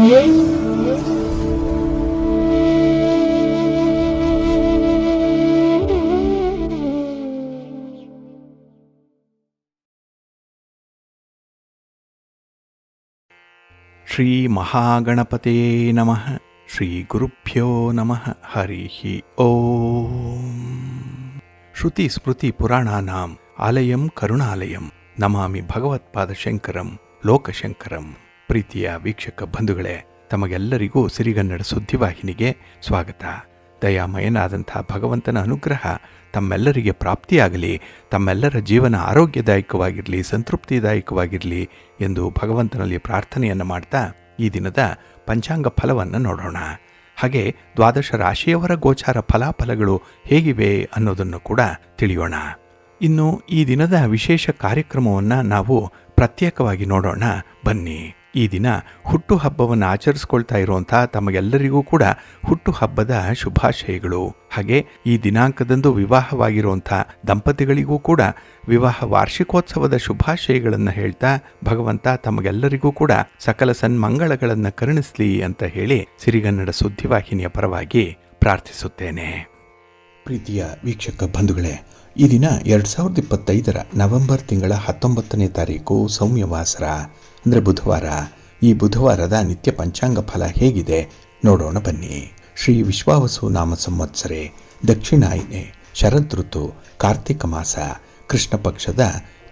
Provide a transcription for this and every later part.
ಶ್ರೀ ಮಹಾಗಣಪತೇ ನಮಃ. ಶ್ರೀ ಗುರುಭ್ಯೋ ನಮಃ. ಹರಿ ಓಂ. ಶ್ರುತಿ ಸ್ಮೃತಿ ಪುರಾಣಾನಾಂ ಆಲಯಂ ಕರುಣಾಲಯಂ ನಮಾಮಿ ಭಗವತ್ಪಾದಶಂಕರಂ ಲೋಕಶಂಕರಂ. ಪ್ರೀತಿಯ ವೀಕ್ಷಕ ಬಂಧುಗಳೇ, ತಮಗೆಲ್ಲರಿಗೂ ಸಿರಿಗನ್ನಡ ಸುದ್ದಿವಾಹಿನಿಗೆ ಸ್ವಾಗತ. ದಯಾಮಯನಾದಂಥ ಭಗವಂತನ ಅನುಗ್ರಹ ತಮ್ಮೆಲ್ಲರಿಗೆ ಪ್ರಾಪ್ತಿಯಾಗಲಿ, ತಮ್ಮೆಲ್ಲರ ಜೀವನ ಆರೋಗ್ಯದಾಯಕವಾಗಿರಲಿ, ಸಂತೃಪ್ತಿದಾಯಕವಾಗಿರಲಿ ಎಂದು ಭಗವಂತನಲ್ಲಿ ಪ್ರಾರ್ಥನೆಯನ್ನು ಮಾಡ್ತಾ ಈ ದಿನದ ಪಂಚಾಂಗ ಫಲವನ್ನು ನೋಡೋಣ. ಹಾಗೆ 12 ರಾಶಿಯವರ ಗೋಚಾರ ಫಲಾಫಲಗಳು ಹೇಗಿವೆ ಅನ್ನೋದನ್ನು ಕೂಡ ತಿಳಿಯೋಣ. ಇನ್ನು ಈ ದಿನದ ವಿಶೇಷ ಕಾರ್ಯಕ್ರಮವನ್ನು ನಾವು ಪ್ರತ್ಯೇಕವಾಗಿ ನೋಡೋಣ ಬನ್ನಿ. ಈ ದಿನ ಹುಟ್ಟುಹಬ್ಬವನ್ನು ಆಚರಿಸ್ಕೊಳ್ತಾ ಇರುವಂಥ ತಮಗೆಲ್ಲರಿಗೂ ಕೂಡ ಹುಟ್ಟುಹಬ್ಬದ ಶುಭಾಶಯಗಳು. ಹಾಗೆ ಈ ದಿನಾಂಕದಂದು ವಿವಾಹವಾಗಿರುವಂಥ ದಂಪತಿಗಳಿಗೂ ಕೂಡ ವಿವಾಹ ವಾರ್ಷಿಕೋತ್ಸವದ ಶುಭಾಶಯಗಳನ್ನು ಹೇಳ್ತಾ ಭಗವಂತ ತಮಗೆಲ್ಲರಿಗೂ ಕೂಡ ಸಕಲ ಸನ್ಮಂಗಳಗಳನ್ನು ಕರುಣಿಸಲಿ ಅಂತ ಹೇಳಿ ಸಿರಿಗನ್ನಡ ಸುದ್ದಿವಾಹಿನಿಯ ಪರವಾಗಿ ಪ್ರಾರ್ಥಿಸುತ್ತೇನೆ. ಪ್ರೀತಿಯ ವೀಕ್ಷಕ ಬಂಧುಗಳೇ, ಈ ದಿನ 2025 ನವೆಂಬರ್ ತಿಂಗಳ 19ನೇ ತಾರೀಕು ಸೌಮ್ಯವಾಸರ ಅಂದರೆ ಬುಧವಾರ. ಈ ಬುಧವಾರದ ನಿತ್ಯ ಪಂಚಾಂಗ ಫಲ ಹೇಗಿದೆ ನೋಡೋಣ ಬನ್ನಿ. ಶ್ರೀ ವಿಶ್ವಾವಸು ನಾಮ ಸಂವತ್ಸರೆ, ದಕ್ಷಿಣಾಯನೆ, ಶರದ್ ಋತು, ಕಾರ್ತಿಕ ಮಾಸ, ಕೃಷ್ಣ ಪಕ್ಷದ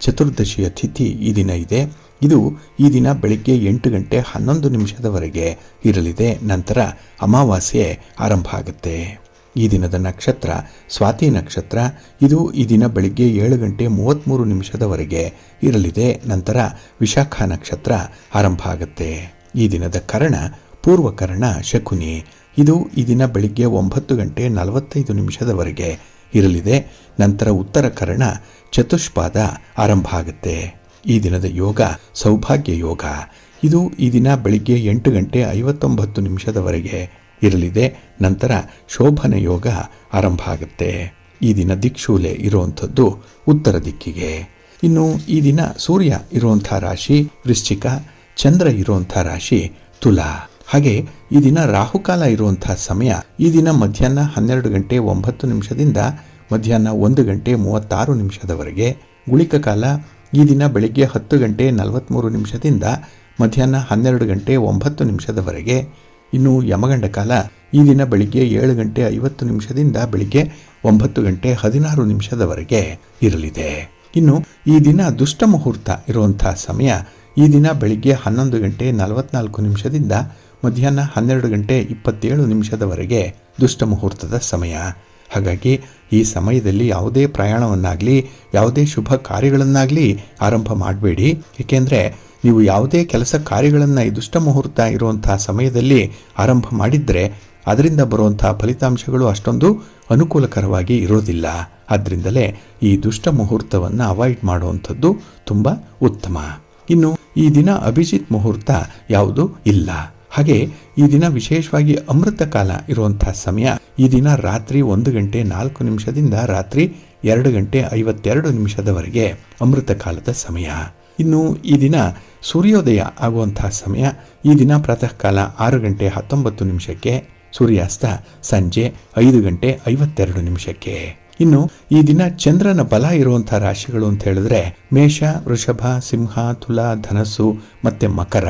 ಚತುರ್ದಶಿಯ ತಿಥಿ ಈ ದಿನ ಇದೆ. ಇದು ಈ ದಿನ ಬೆಳಿಗ್ಗೆ 8 ಗಂಟೆ 11 ನಿಮಿಷದವರೆಗೆ ಇರಲಿದೆ. ನಂತರ ಅಮಾವಾಸ್ಯೆ ಆರಂಭ ಆಗುತ್ತೆ. ಈ ದಿನದ ನಕ್ಷತ್ರ ಸ್ವಾತಿ ನಕ್ಷತ್ರ. ಇದು ಈ ದಿನ ಬೆಳಿಗ್ಗೆ 7 ಗಂಟೆ 33 ನಿಮಿಷದವರೆಗೆ ಇರಲಿದೆ. ನಂತರ ವಿಶಾಖ ನಕ್ಷತ್ರ ಆರಂಭ ಆಗುತ್ತೆ. ಈ ದಿನದ ಕರ್ಣ ಪೂರ್ವಕರ್ಣ ಶಕುನಿ. ಇದು ಈ ದಿನ ಬೆಳಿಗ್ಗೆ 9 ಗಂಟೆ 45 ನಿಮಿಷದವರೆಗೆ ಇರಲಿದೆ. ನಂತರ ಉತ್ತರ ಕರ್ಣ ಚತುಷ್ಪಾದ ಆರಂಭ ಆಗುತ್ತೆ. ಈ ದಿನದ ಯೋಗ ಸೌಭಾಗ್ಯ ಯೋಗ. ಇದು ಈ ದಿನ ಬೆಳಿಗ್ಗೆ 8 ಗಂಟೆ 59 ನಿಮಿಷದವರೆಗೆ ಇರಲಿದೆ. ನಂತರ ಶೋಭನ ಯೋಗ ಆರಂಭ ಆಗುತ್ತೆ. ಈ ದಿನ ದಿಕ್ಶೂಲೆ ಇರುವಂಥದ್ದು ಉತ್ತರ ದಿಕ್ಕಿಗೆ. ಇನ್ನು ಈ ದಿನ ಸೂರ್ಯ ಇರುವಂಥ ರಾಶಿ ವೃಶ್ಚಿಕ, ಚಂದ್ರ ಇರುವಂಥ ರಾಶಿ ತುಲಾ. ಹಾಗೆ ಈ ದಿನ ರಾಹುಕಾಲ ಇರುವಂಥ ಸಮಯ ಈ ದಿನ ಮಧ್ಯಾಹ್ನ 12 ಗಂಟೆ 9 ನಿಮಿಷದಿಂದ ಮಧ್ಯಾಹ್ನ 1 ಗಂಟೆ 36 ನಿಮಿಷದವರೆಗೆ. ಗುಳಿಕ ಕಾಲ ಈ ದಿನ ಬೆಳಿಗ್ಗೆ 10 ಗಂಟೆ 43 ನಿಮಿಷದಿಂದ ಮಧ್ಯಾಹ್ನ 12 ಗಂಟೆ 9 ನಿಮಿಷದವರೆಗೆ. ಇನ್ನು ಯಮಗಂಡ ಕಾಲ ಈ ದಿನ ಬೆಳಿಗ್ಗೆ 7 ಗಂಟೆ 50 ನಿಮಿಷದಿಂದ ಬೆಳಿಗ್ಗೆ 9 ಗಂಟೆ 16 ನಿಮಿಷದವರೆಗೆ ಇರಲಿದೆ. ಇನ್ನು ಈ ದಿನ ದುಷ್ಟ ಮುಹೂರ್ತ ಇರುವಂಥ ಸಮಯ ಈ ದಿನ ಬೆಳಿಗ್ಗೆ 11 ಗಂಟೆ 44 ನಿಮಿಷದಿಂದ ಮಧ್ಯಾಹ್ನ 12 ಗಂಟೆ 27 ನಿಮಿಷದವರೆಗೆ ದುಷ್ಟ ಮುಹೂರ್ತದ ಸಮಯ. ಹಾಗಾಗಿ ಈ ಸಮಯದಲ್ಲಿ ಯಾವುದೇ ಪ್ರಯಾಣವನ್ನಾಗಲಿ ಯಾವುದೇ ಶುಭ ಕಾರ್ಯಗಳನ್ನಾಗಲಿ ಆರಂಭ ಮಾಡಬೇಡಿ. ಏಕೆಂದರೆ ನೀವು ಯಾವುದೇ ಕೆಲಸ ಕಾರ್ಯಗಳನ್ನು ಈ ದುಷ್ಟ ಮುಹೂರ್ತ ಇರುವಂತಹ ಸಮಯದಲ್ಲಿ ಆರಂಭ ಮಾಡಿದರೆ ಅದರಿಂದ ಬರುವಂತಹ ಫಲಿತಾಂಶಗಳು ಅಷ್ಟೊಂದು ಅನುಕೂಲಕರವಾಗಿ ಇರೋದಿಲ್ಲ. ಆದ್ದರಿಂದಲೇ ಈ ದುಷ್ಟ ಮುಹೂರ್ತವನ್ನು ಅವಾಯ್ಡ್ ಮಾಡುವಂಥದ್ದು ತುಂಬ ಉತ್ತಮ. ಇನ್ನು ಈ ದಿನ ಅಭಿಜಿತ್ ಮುಹೂರ್ತ ಯಾವುದೂ ಇಲ್ಲ. ಹಾಗೆ ಈ ದಿನ ವಿಶೇಷವಾಗಿ ಅಮೃತ ಕಾಲ ಇರುವಂತಹ ಸಮಯ ಈ ದಿನ ರಾತ್ರಿ 1 ಗಂಟೆ 4 ನಿಮಿಷದಿಂದ ರಾತ್ರಿ 2 ಗಂಟೆ 52 ನಿಮಿಷದವರೆಗೆ ಅಮೃತ ಕಾಲದ ಸಮಯ. ಇನ್ನು ಈ ದಿನ ಸೂರ್ಯೋದಯ ಆಗುವಂತಹ ಸಮಯ ಈ ದಿನ ಪ್ರಾತಃ ಕಾಲ 6 ಗಂಟೆ 19 ನಿಮಿಷಕ್ಕೆ, ಸೂರ್ಯಾಸ್ತ ಸಂಜೆ 5 ಗಂಟೆ 52 ನಿಮಿಷಕ್ಕೆ. ಇನ್ನು ಈ ದಿನ ಚಂದ್ರನ ಬಲ ಇರುವಂಥ ರಾಶಿಗಳು ಅಂತ ಹೇಳಿದ್ರೆ ಮೇಷ, ವೃಷಭ, ಸಿಂಹ, ತುಲಾ, ಧನಸ್ಸು ಮತ್ತೆ ಮಕರ.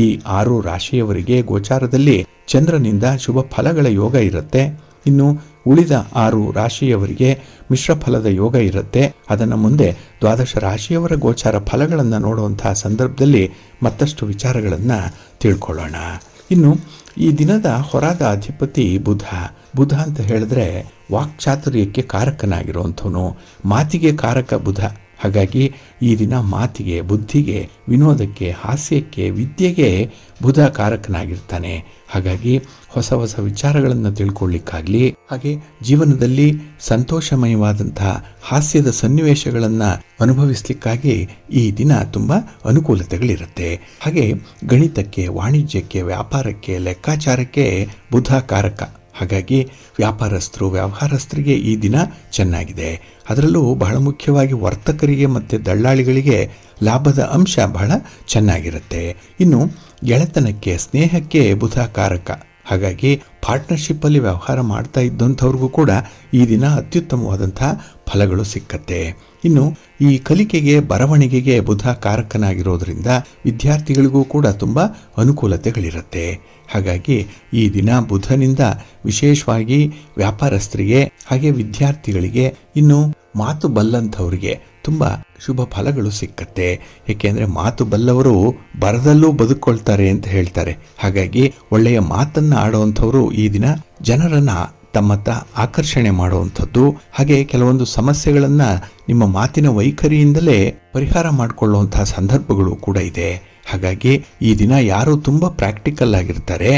ಈ 6 ರಾಶಿಯವರಿಗೆ ಗೋಚಾರದಲ್ಲಿ ಚಂದ್ರನಿಂದ ಶುಭ ಫಲಗಳ ಯೋಗ ಇರುತ್ತೆ. ಇನ್ನು ಉಳಿದ 6 ರಾಶಿಯವರಿಗೆ ಮಿಶ್ರ ಫಲದ ಯೋಗ ಇರುತ್ತೆ. ಅದನ್ನು ಮುಂದೆ 12 ರಾಶಿಯವರ ಗೋಚಾರ ಫಲಗಳನ್ನು ನೋಡುವಂತಹ ಸಂದರ್ಭದಲ್ಲಿ ಮತ್ತಷ್ಟು ವಿಚಾರಗಳನ್ನು ತಿಳ್ಕೊಳ್ಳೋಣ. ಇನ್ನು ಈ ದಿನದ ಹೊರಾದ ಅಧಿಪತಿ ಬುಧ. ಬುಧ ಅಂತ ಹೇಳಿದ್ರೆ ವಾಕ್ಚಾತುರ್ಯಕ್ಕೆ ಕಾರಕನಾಗಿರುವಂಥವನು, ಮಾತಿಗೆ ಕಾರಕ ಬುಧ. ಹಾಗಾಗಿ ಈ ದಿನ ಮಾತಿಗೆ, ಬುದ್ಧಿಗೆ, ವಿನೋದಕ್ಕೆ, ಹಾಸ್ಯಕ್ಕೆ, ವಿದ್ಯೆಗೆ ಬುಧ ಕಾರಕನಾಗಿರ್ತಾನೆ. ಹಾಗಾಗಿ ಹೊಸ ಹೊಸ ವಿಚಾರಗಳನ್ನು ತಿಳ್ಕೊಳ್ಳಿಕ್ಕಾಗಲಿ, ಹಾಗೆ ಜೀವನದಲ್ಲಿ ಸಂತೋಷಮಯವಾದಂತಹ ಹಾಸ್ಯದ ಸನ್ನಿವೇಶಗಳನ್ನು ಅನುಭವಿಸ್ಲಿಕ್ಕಾಗಿ ಈ ದಿನ ತುಂಬ ಅನುಕೂಲತೆಗಳಿರುತ್ತೆ. ಹಾಗೆ ಗಣಿತಕ್ಕೆ, ವಾಣಿಜ್ಯಕ್ಕೆ, ವ್ಯಾಪಾರಕ್ಕೆ, ಲೆಕ್ಕಾಚಾರಕ್ಕೆ ಬುಧ ಕಾರಕ. ಹಾಗಾಗಿ ವ್ಯಾಪಾರಸ್ಥರಿಗೆ ಈ ದಿನ ಚೆನ್ನಾಗಿದೆ. ಅದರಲ್ಲೂ ಬಹಳ ಮುಖ್ಯವಾಗಿ ವರ್ತಕರಿಗೆ ಮತ್ತು ದಳ್ಳಾಳಿಗಳಿಗೆ ಲಾಭದ ಅಂಶ ಬಹಳ ಚೆನ್ನಾಗಿರುತ್ತೆ. ಇನ್ನು ಗೆಳೆತನಕ್ಕೆ, ಸ್ನೇಹಕ್ಕೆ ಬುಧ ಕಾರಕ. ಹಾಗಾಗಿ ಪಾರ್ಟ್ನರ್ಶಿಪ್ಪಲ್ಲಿ ವ್ಯವಹಾರ ಮಾಡ್ತಾ ಇದ್ದಂಥವ್ರಿಗೂ ಕೂಡ ಈ ದಿನ ಅತ್ಯುತ್ತಮವಾದಂತಹ ಫಲಗಳು ಸಿಕ್ಕತ್ತೆ. ಇನ್ನು ಈ ಕಲಿಕೆಗೆ, ಬರವಣಿಗೆಗೆ ಬುಧ ಕಾರಕನಾಗಿರೋದ್ರಿಂದ ವಿದ್ಯಾರ್ಥಿಗಳಿಗೂ ಕೂಡ ತುಂಬ ಅನುಕೂಲತೆಗಳಿರುತ್ತೆ. ಹಾಗಾಗಿ ಈ ದಿನ ಬುಧನಿಂದ ವಿಶೇಷವಾಗಿ ವ್ಯಾಪಾರಸ್ಥರಿಗೆ, ಹಾಗೆ ವಿದ್ಯಾರ್ಥಿಗಳಿಗೆ, ಇನ್ನು ಮಾತು ಬಲ್ಲಂಥವ್ರಿಗೆ ತುಂಬ ಶುಭ ಫಲಗಳು ಸಿಕ್ಕತ್ತೆ. ಏಕೆಂದರೆ ಮಾತು ಬಲ್ಲವರು ಬರದಲ್ಲೂ ಬದುಕೊಳ್ತಾರೆ ಅಂತ ಹೇಳ್ತಾರೆ. ಹಾಗಾಗಿ ಒಳ್ಳೆಯ ಮಾತನ್ನು ಆಡುವಂಥವರು ಈ ದಿನ ಜನರನ್ನ ತಮ್ಮತ್ತ ಆಕರ್ಷಣೆ ಮಾಡುವಂಥದ್ದು, ಹಾಗೆ ಕೆಲವೊಂದು ಸಮಸ್ಯೆಗಳನ್ನು ನಿಮ್ಮ ಮಾತಿನ ವೈಖರಿಯಿಂದಲೇ ಪರಿಹಾರ ಮಾಡಿಕೊಳ್ಳುವಂತಹ ಸಂದರ್ಭಗಳು ಕೂಡ ಇದೆ. ಹಾಗಾಗಿ ಈ ದಿನ ಯಾರು ತುಂಬ ಪ್ರಾಕ್ಟಿಕಲ್ ಆಗಿರ್ತಾರೆ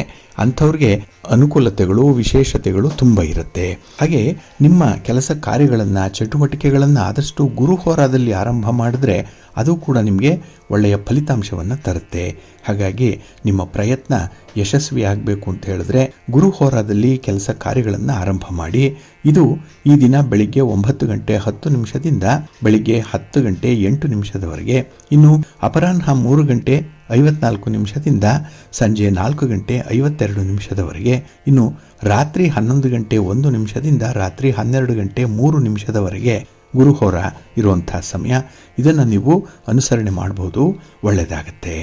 ಅಂಥವ್ರಿಗೆ ಅನುಕೂಲತೆಗಳು, ವಿಶೇಷತೆಗಳು ತುಂಬ ಇರುತ್ತೆ. ಹಾಗೆ ನಿಮ್ಮ ಕೆಲಸ ಕಾರ್ಯಗಳನ್ನು, ಚಟುವಟಿಕೆಗಳನ್ನು ಆದಷ್ಟು ಗುರುಹೋರಾದಲ್ಲಿ ಆರಂಭ ಮಾಡಿದ್ರೆ ಅದು ಕೂಡ ನಿಮಗೆ ಒಳ್ಳೆಯ ಫಲಿತಾಂಶವನ್ನು ತರುತ್ತೆ. ಹಾಗಾಗಿ ನಿಮ್ಮ ಪ್ರಯತ್ನ ಯಶಸ್ವಿಯಾಗಬೇಕು ಅಂತ ಹೇಳಿದ್ರೆ ಗುರುಹೋರಾದಲ್ಲಿ ಕೆಲಸ ಕಾರ್ಯಗಳನ್ನು ಆರಂಭ ಮಾಡಿ. ಇದು ಈ ದಿನ ಬೆಳಿಗ್ಗೆ 9 ಗಂಟೆ 10 ನಿಮಿಷದಿಂದ ಬೆಳಿಗ್ಗೆ 10 ಗಂಟೆ 8 ನಿಮಿಷದವರೆಗೆ, ಇನ್ನು ಅಪರಾಹ್ನ 3 ಗಂಟೆ 54 ನಿಮಿಷದಿಂದ ಸಂಜೆ 4 ಗಂಟೆ 52 ನಿಮಿಷದವರೆಗೆ, ಇನ್ನು ರಾತ್ರಿ 11 ಗಂಟೆ 1 ನಿಮಿಷದಿಂದ ರಾತ್ರಿ 12 ಗಂಟೆ 3 ನಿಮಿಷದವರೆಗೆ ಗುರುಹೋರ ಇರುವಂಥ ಸಮಯ. ಇದನ್ನು ನೀವು ಅನುಸರಣೆ ಮಾಡ್ಬೋದು, ಒಳ್ಳೆಯದಾಗತ್ತೆ.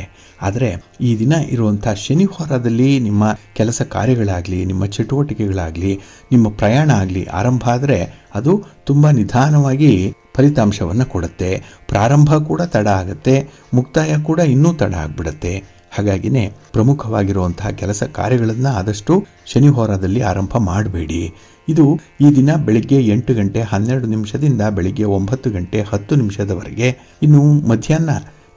ಆದರೆ ಈ ದಿನ ಇರುವಂಥ ಶನಿ ಹೋರಾದಲ್ಲಿ ನಿಮ್ಮ ಕೆಲಸ ಕಾರ್ಯಗಳಾಗಲಿ, ನಿಮ್ಮ ಚಟುವಟಿಕೆಗಳಾಗಲಿ, ನಿಮ್ಮ ಪ್ರಯಾಣ ಆಗಲಿ ಆರಂಭ ಆದರೆ ಅದು ತುಂಬ ನಿಧಾನವಾಗಿ ಫಲಿತಾಂಶವನ್ನು ಕೊಡುತ್ತೆ. ಪ್ರಾರಂಭ ಕೂಡ ತಡ ಆಗುತ್ತೆ, ಮುಕ್ತಾಯ ಕೂಡ ಇನ್ನೂ ತಡ ಆಗಿಬಿಡುತ್ತೆ. ಹಾಗಾಗಿನೇ ಪ್ರಮುಖವಾಗಿರುವಂತಹ ಕೆಲಸ ಕಾರ್ಯಗಳನ್ನು ಆದಷ್ಟು ಶನಿ ಹೋರಾದಲ್ಲಿ ಆರಂಭ ಮಾಡಬೇಡಿ. ಇದು ಈ ದಿನ ಬೆಳಿಗ್ಗೆ 8 ಗಂಟೆ 12 ನಿಮಿಷದಿಂದ ಬೆಳಿಗ್ಗೆ 9 ಗಂಟೆ 10 ನಿಮಿಷದವರೆಗೆ, ಇನ್ನು ಮಧ್ಯಾಹ್ನ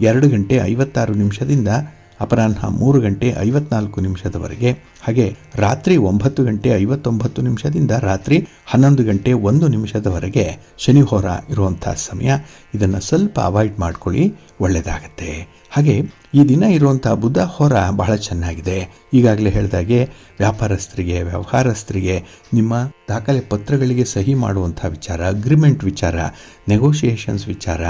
2 ಗಂಟೆ 56 ನಿಮಿಷದಿಂದ ಅಪರಾಹ್ನ 3 ಗಂಟೆ 54 ನಿಮಿಷದವರೆಗೆ, ಹಾಗೆ ರಾತ್ರಿ 9 ಗಂಟೆ 59 ನಿಮಿಷದಿಂದ ರಾತ್ರಿ 11 ಗಂಟೆ 1 ನಿಮಿಷದವರೆಗೆ ಶನಿ ಹೋರ ಇರುವಂಥ ಸಮಯ. ಇದನ್ನು ಸ್ವಲ್ಪ ಅವಾಯ್ಡ್ ಮಾಡ್ಕೊಳ್ಳಿ, ಒಳ್ಳೆಯದಾಗತ್ತೆ. ಹಾಗೆ ಈ ದಿನ ಇರುವಂಥ ಬುಧ ಹೋರ ಬಹಳ ಚೆನ್ನಾಗಿದೆ. ಈಗಾಗಲೇ ಹೇಳಿದಾಗೆ ವ್ಯಾಪಾರಸ್ಥರಿಗೆ, ವ್ಯವಹಾರಸ್ಥರಿಗೆ ನಿಮ್ಮ ದಾಖಲೆ ಪತ್ರಗಳಿಗೆ ಸಹಿ ಮಾಡುವಂಥ ವಿಚಾರ, ಅಗ್ರಿಮೆಂಟ್ ವಿಚಾರ, ನೆಗೋಷಿಯೇಷನ್ಸ್ ವಿಚಾರ,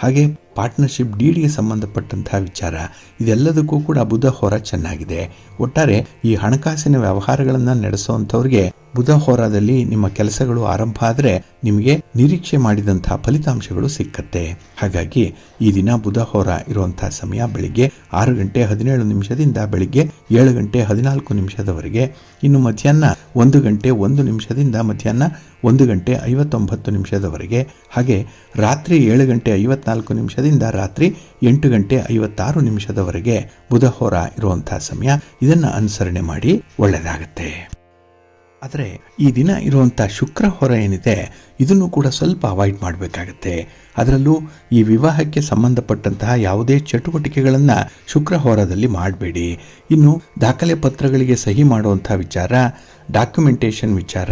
ಹಾಗೆ ಪಾರ್ಟ್ನರ್ಶಿಪ್ ಡೀಡ್ಗೆ ಸಂಬಂಧಪಟ್ಟಂತಹ ವಿಚಾರ, ಇದೆಲ್ಲದಕ್ಕೂ ಕೂಡ ಬುಧ ಹೋರ ಚೆನ್ನಾಗಿದೆ. ಒಟ್ಟಾರೆ ಈ ಹಣಕಾಸಿನ ವ್ಯವಹಾರಗಳನ್ನು ನಡೆಸುವಂಥವ್ರಿಗೆ ಬುಧ ಹೋರಾದಲ್ಲಿ ನಿಮ್ಮ ಕೆಲಸಗಳು ಆರಂಭ ಆದರೆ ನಿಮಗೆ ನಿರೀಕ್ಷೆ ಮಾಡಿದಂತಹ ಫಲಿತಾಂಶಗಳು ಸಿಕ್ಕತ್ತೆ. ಹಾಗಾಗಿ ಈ ದಿನ ಬುಧ ಹೋರ ಇರುವಂತಹ ಸಮಯ ಬೆಳಿಗ್ಗೆ 6 ಗಂಟೆ 17 ನಿಮಿಷದಿಂದ ಬೆಳಿಗ್ಗೆ 7 ಗಂಟೆ 14 ನಿಮಿಷದವರೆಗೆ, ಇನ್ನು ಮಧ್ಯಾಹ್ನ 1 ಗಂಟೆ 1 ನಿಮಿಷದಿಂದ ಮಧ್ಯಾಹ್ನ 1 ಗಂಟೆ 59 ನಿಮಿಷದವರೆಗೆ, ಹಾಗೆ ರಾತ್ರಿ 7 ಗಂಟೆ 54 ನಿಮಿಷದಿಂದ ರಾತ್ರಿ 8 ಗಂಟೆ 56 ನಿಮಿಷದವರೆಗೆ ಬುಧ ಹೋರ ಇರುವಂತಹ ಸಮಯ. ಇದನ್ನು ಅನುಸರಣೆ ಮಾಡಿ, ಒಳ್ಳೆಯದಾಗತ್ತೆ. ಆದರೆ ಈ ದಿನ ಇರುವಂಥ ಶುಕ್ರ ಹೋರ ಏನಿದೆ ಇದನ್ನು ಕೂಡ ಸ್ವಲ್ಪ ಅವಾಯ್ಡ್ ಮಾಡಬೇಕಾಗತ್ತೆ. ಅದರಲ್ಲೂ ಈ ವಿವಾಹಕ್ಕೆ ಸಂಬಂಧಪಟ್ಟಂತಹ ಯಾವುದೇ ಚಟುವಟಿಕೆಗಳನ್ನು ಶುಕ್ರ ಹೋರದಲ್ಲಿ ಮಾಡಬೇಡಿ. ಇನ್ನು ದಾಖಲೆ ಪತ್ರಗಳಿಗೆ ಸಹಿ ಮಾಡುವಂಥ ವಿಚಾರ, ಡಾಕ್ಯುಮೆಂಟೇಷನ್ ವಿಚಾರ,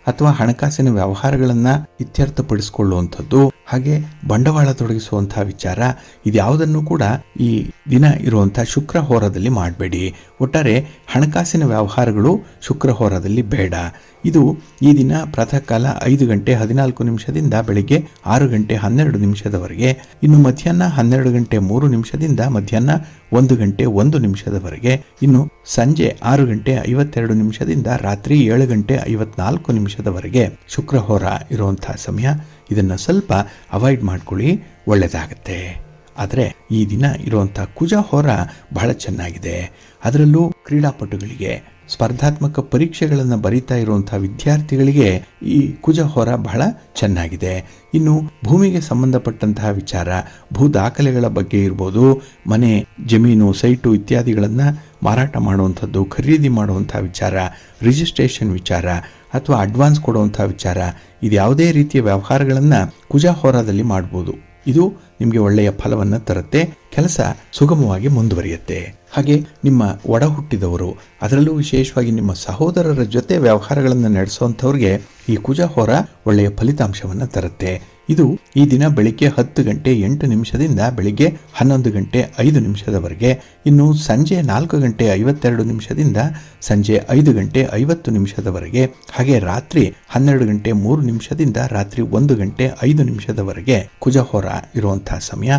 ಅಥವಾ ಹಣಕಾಸಿನ ವ್ಯವಹಾರಗಳನ್ನು ಇತ್ಯರ್ಥಪಡಿಸಿಕೊಳ್ಳುವಂಥದ್ದು, ಹಾಗೆ ಬಂಡವಾಳ ತೊಡಗಿಸುವಂತಹ ವಿಚಾರ, ಇದ್ಯಾವುದನ್ನು ಕೂಡ ಈ ದಿನ ಇರುವಂಥ ಶುಕ್ರ ಹೋರದಲ್ಲಿ ಮಾಡಬೇಡಿ. ಒಟ್ಟಾರೆ ಹಣಕಾಸಿನ ವ್ಯವಹಾರಗಳು ಶುಕ್ರ ಹೋರದಲ್ಲಿ ಬೇಡ. ಇದು ಈ ದಿನ ಪ್ರಾತಃ ಕಾಲ 5 ಗಂಟೆ 14 ನಿಮಿಷದಿಂದ ಬೆಳಿಗ್ಗೆ 6 ಗಂಟೆ 12 ನಿಮಿಷದವರೆಗೆ, ಇನ್ನು ಮಧ್ಯಾಹ್ನ 12 ಗಂಟೆ 3 ನಿಮಿಷದಿಂದ ಮಧ್ಯಾಹ್ನ 1 ಗಂಟೆ 1 ನಿಮಿಷದವರೆಗೆ, ಇನ್ನು ಸಂಜೆ 6 ಗಂಟೆ 52 ನಿಮಿಷದಿಂದ ರಾತ್ರಿ 7 ಗಂಟೆ 54 ನಿಮಿಷದವರೆಗೆ ಶುಕ್ರ ಹೋರ ಇರುವಂತಹ ಸಮಯ. ಇದನ್ನು ಸ್ವಲ್ಪ ಅವಾಯ್ಡ್ ಮಾಡ್ಕೊಳ್ಳಿ, ಒಳ್ಳೆಯದಾಗತ್ತೆ. ಆದರೆ ಈ ದಿನ ಇರುವಂಥ ಕುಜ ಹೋರ ಬಹಳ ಚೆನ್ನಾಗಿದೆ. ಅದರಲ್ಲೂ ಕ್ರೀಡಾಪಟುಗಳಿಗೆ, ಸ್ಪರ್ಧಾತ್ಮಕ ಪರೀಕ್ಷೆಗಳನ್ನು ಬರೀತಾ ಇರುವಂಥ ವಿದ್ಯಾರ್ಥಿಗಳಿಗೆ ಈ ಕುಜ ಹೋರ ಬಹಳ ಚೆನ್ನಾಗಿದೆ. ಇನ್ನು ಭೂಮಿಗೆ ಸಂಬಂಧಪಟ್ಟಂತಹ ವಿಚಾರ, ಭೂ ದಾಖಲೆಗಳ ಬಗ್ಗೆ ಇರ್ಬೋದು, ಮನೆ, ಜಮೀನು, ಸೈಟು ಇತ್ಯಾದಿಗಳನ್ನು ಮಾರಾಟ ಮಾಡುವಂಥದ್ದು, ಖರೀದಿ ಮಾಡುವಂಥ ವಿಚಾರ, ರಿಜಿಸ್ಟ್ರೇಷನ್ ವಿಚಾರ ಅಥವಾ ಅಡ್ವಾನ್ಸ್ ಕೊಡುವಂಥ ವಿಚಾರ, ಇದು ಯಾವುದೇ ರೀತಿಯ ವ್ಯವಹಾರಗಳನ್ನು ಕುಜ ಹೋರಾದಲ್ಲಿ ಮಾಡ್ಬೋದು. ಇದು ನಿಮಗೆ ಒಳ್ಳೆಯ ಫಲವನ್ನು ತರುತ್ತೆ, ಕೆಲಸ ಸುಗಮವಾಗಿ ಮುಂದುವರಿಯುತ್ತೆ. ಹಾಗೆ ನಿಮ್ಮ ಒಡ ಹುಟ್ಟಿದವರು, ಅದರಲ್ಲೂ ವಿಶೇಷವಾಗಿ ನಿಮ್ಮ ಸಹೋದರರ ಜೊತೆ ವ್ಯವಹಾರಗಳನ್ನು ನಡೆಸುವಂಥವ್ರಿಗೆ ಈ ಕುಜ ಹೋರ ಒಳ್ಳೆಯ ಫಲಿತಾಂಶವನ್ನು ತರುತ್ತೆ. ಇದು ಈ ದಿನ ಬೆಳಿಗ್ಗೆ 10 ಗಂಟೆ 8 ನಿಮಿಷದಿಂದ ಬೆಳಿಗ್ಗೆ 11 ಗಂಟೆ 5 ನಿಮಿಷದವರೆಗೆ, ಇನ್ನು ಸಂಜೆ 4 ಗಂಟೆ 52 ನಿಮಿಷದಿಂದ ಸಂಜೆ 5 ಗಂಟೆ 50 ನಿಮಿಷದವರೆಗೆ, ಹಾಗೆ ರಾತ್ರಿ 12 ಗಂಟೆ 3 ನಿಮಿಷದಿಂದ ರಾತ್ರಿ 1 ಗಂಟೆ 5 ನಿಮಿಷದವರೆಗೆ ಕುಜ ಹೋರ ಇರುವಂತಹ ಸಮಯ.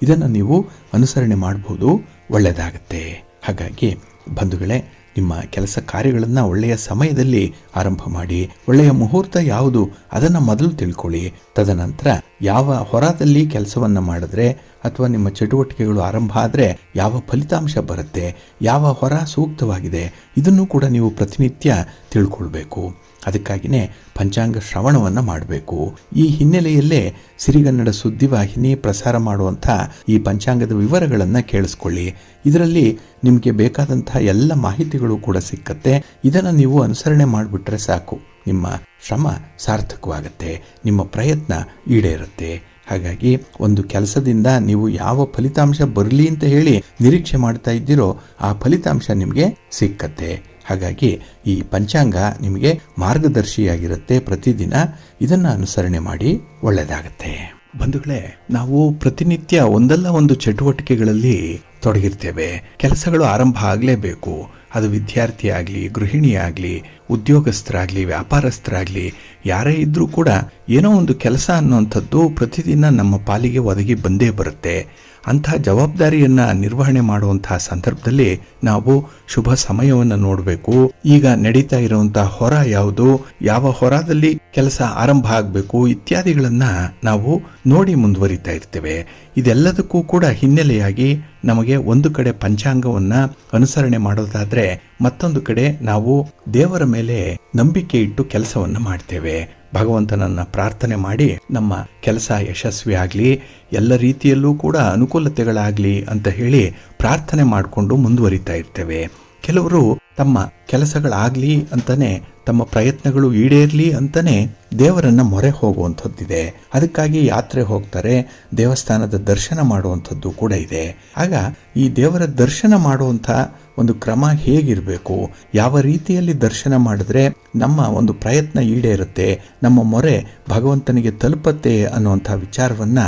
ಇದನ್ನು ನೀವು ಅನುಸರಣೆ ಮಾಡಬಹುದು, ಒಳ್ಳೆಯದಾಗತ್ತೆ. ಹಾಗಾಗಿ ಬಂಧುಗಳೇ, ನಿಮ್ಮ ಕೆಲಸ ಕಾರ್ಯಗಳನ್ನು ಒಳ್ಳೆಯ ಸಮಯದಲ್ಲಿ ಆರಂಭ ಮಾಡಿ. ಒಳ್ಳೆಯ ಮುಹೂರ್ತ ಯಾವುದು ಅದನ್ನು ಮೊದಲು ತಿಳ್ಕೊಳ್ಳಿ. ತದನಂತರ ಯಾವ ಹೊರದಲ್ಲಿ ಕೆಲಸವನ್ನು ಮಾಡಿದ್ರೆ ಅಥವಾ ನಿಮ್ಮ ಚಟುವಟಿಕೆಗಳು ಆರಂಭ ಆದರೆ ಯಾವ ಫಲಿತಾಂಶ ಬರುತ್ತೆ, ಯಾವ ಹೊರ ಸೂಕ್ತವಾಗಿದೆ, ಇದನ್ನು ಕೂಡ ನೀವು ಪ್ರತಿನಿತ್ಯ ತಿಳ್ಕೊಳ್ಬೇಕು. ಅದಕ್ಕಾಗಿಯೇ ಪಂಚಾಂಗ ಶ್ರವಣವನ್ನು ಮಾಡಬೇಕು. ಈ ಹಿನ್ನೆಲೆಯಲ್ಲೇ ಸಿರಿಗನ್ನಡ ಸುದ್ದಿವಾಹಿನಿ ಪ್ರಸಾರ ಮಾಡುವಂಥ ಈ ಪಂಚಾಂಗದ ವಿವರಗಳನ್ನು ಕೇಳಿಸ್ಕೊಳ್ಳಿ. ಇದರಲ್ಲಿ ನಿಮಗೆ ಬೇಕಾದಂತಹ ಎಲ್ಲ ಮಾಹಿತಿಗಳು ಕೂಡ ಸಿಕ್ಕತ್ತೆ. ಇದನ್ನು ನೀವು ಅನುಸರಣೆ ಮಾಡಿಬಿಟ್ರೆ ಸಾಕು, ನಿಮ್ಮ ಶ್ರಮ ಸಾರ್ಥಕವಾಗುತ್ತೆ, ನಿಮ್ಮ ಪ್ರಯತ್ನ ಈಡೇರುತ್ತೆ. ಹಾಗಾಗಿ ಒಂದು ಕೆಲಸದಿಂದ ನೀವು ಯಾವ ಫಲಿತಾಂಶ ಬರಲಿ ಅಂತ ಹೇಳಿ ನಿರೀಕ್ಷೆ ಮಾಡ್ತಾ ಇದ್ದೀರೋ ಆ ಫಲಿತಾಂಶ ನಿಮಗೆ ಸಿಕ್ಕತ್ತೆ. ಹಾಗಾಗಿ ಈ ಪಂಚಾಂಗ ನಿಮಗೆ ಮಾರ್ಗದರ್ಶಿಯಾಗಿರುತ್ತೆ. ಪ್ರತಿದಿನ ಇದನ್ನು ಅನುಸರಣೆ ಮಾಡಿ, ಒಳ್ಳೆಯದಾಗತ್ತೆ. ಬಂಧುಗಳೇ, ನಾವು ಪ್ರತಿನಿತ್ಯ ಒಂದಲ್ಲ ಒಂದು ಚಟುವಟಿಕೆಗಳಲ್ಲಿ ತೊಡಗಿರ್ತೇವೆ. ಕೆಲಸಗಳು ಆರಂಭ ಆಗಲೇಬೇಕು. ಅದು ವಿದ್ಯಾರ್ಥಿ ಆಗಲಿ, ಗೃಹಿಣಿ ಆಗಲಿ, ಉದ್ಯೋಗಸ್ಥರಾಗಲಿ, ವ್ಯಾಪಾರಸ್ಥರಾಗಲಿ, ಯಾರೇ ಇದ್ರೂ ಕೂಡ ಏನೋ ಒಂದು ಕೆಲಸ ಅನ್ನುವಂಥದ್ದು ಪ್ರತಿದಿನ ನಮ್ಮ ಪಾಲಿಗೆ ಒದಗಿ ಬಂದೇ ಬರುತ್ತೆ. ಅಂತಹ ಜವಾಬ್ದಾರಿಯನ್ನು ನಿರ್ವಹಣೆ ಮಾಡುವಂತಹ ಸಂದರ್ಭದಲ್ಲಿ ನಾವು ಶುಭ ಸಮಯವನ್ನು ನೋಡಬೇಕು. ಈಗ ನಡೀತಾ ಇರುವಂತಹ ಹೊರ ಯಾವುದು, ಯಾವ ಹೊರದಲ್ಲಿ ಕೆಲಸ ಆರಂಭ ಆಗಬೇಕು ಇತ್ಯಾದಿಗಳನ್ನ ನಾವು ನೋಡಿ ಮುಂದುವರಿತಾ ಇರ್ತೇವೆ. ಇದೆಲ್ಲದಕ್ಕೂ ಕೂಡ ಹಿನ್ನೆಲೆಯಾಗಿ ನಮಗೆ ಒಂದು ಕಡೆ ಪಂಚಾಂಗವನ್ನ ಅನುಸರಣೆ ಮಾಡೋದಾದ್ರೆ, ಮತ್ತೊಂದು ಕಡೆ ನಾವು ದೇವರ ಮೇಲೆ ನಂಬಿಕೆ ಇಟ್ಟು ಕೆಲಸವನ್ನ ಮಾಡ್ತೇವೆ. ಭಗವಂತನನ್ನ ಪ್ರಾರ್ಥನೆ ಮಾಡಿ ನಮ್ಮ ಕೆಲಸ ಯಶಸ್ವಿ ಆಗಲಿ, ಎಲ್ಲ ರೀತಿಯಲ್ಲೂ ಕೂಡ ಅನುಕೂಲತೆಗಳಾಗಲಿ ಅಂತ ಹೇಳಿ ಪ್ರಾರ್ಥನೆ ಮಾಡಿಕೊಂಡು ಮುಂದುವರಿತಾ ಇರ್ತೇವೆ. ಕೆಲವರು ತಮ್ಮ ಕೆಲಸಗಳಾಗಲಿ ಅಂತಾನೆ, ತಮ್ಮ ಪ್ರಯತ್ನಗಳು ಈಡೇರಲಿ ಅಂತಾನೆ ದೇವರನ್ನ ಮೊರೆ ಹೋಗುವಂಥದ್ದಿದೆ. ಅದಕ್ಕಾಗಿ ಯಾತ್ರೆ ಹೋಗ್ತಾರೆ, ದೇವಸ್ಥಾನದ ದರ್ಶನ ಮಾಡುವಂಥದ್ದು ಕೂಡ ಇದೆ. ಆಗ ಈ ದೇವರ ದರ್ಶನ ಮಾಡುವಂಥ ಒಂದು ಕ್ರಮ ಹೇಗಿರಬೇಕು, ಯಾವ ರೀತಿಯಲ್ಲಿ ದರ್ಶನ ಮಾಡಿದ್ರೆ ನಮ್ಮ ಒಂದು ಪ್ರಯತ್ನ ಈಡೇರುತ್ತೆ, ನಮ್ಮ ಮೊರೆ ಭಗವಂತನಿಗೆ ತಲುಪತ್ತೆ ಅನ್ನುವಂಥ ವಿಚಾರವನ್ನ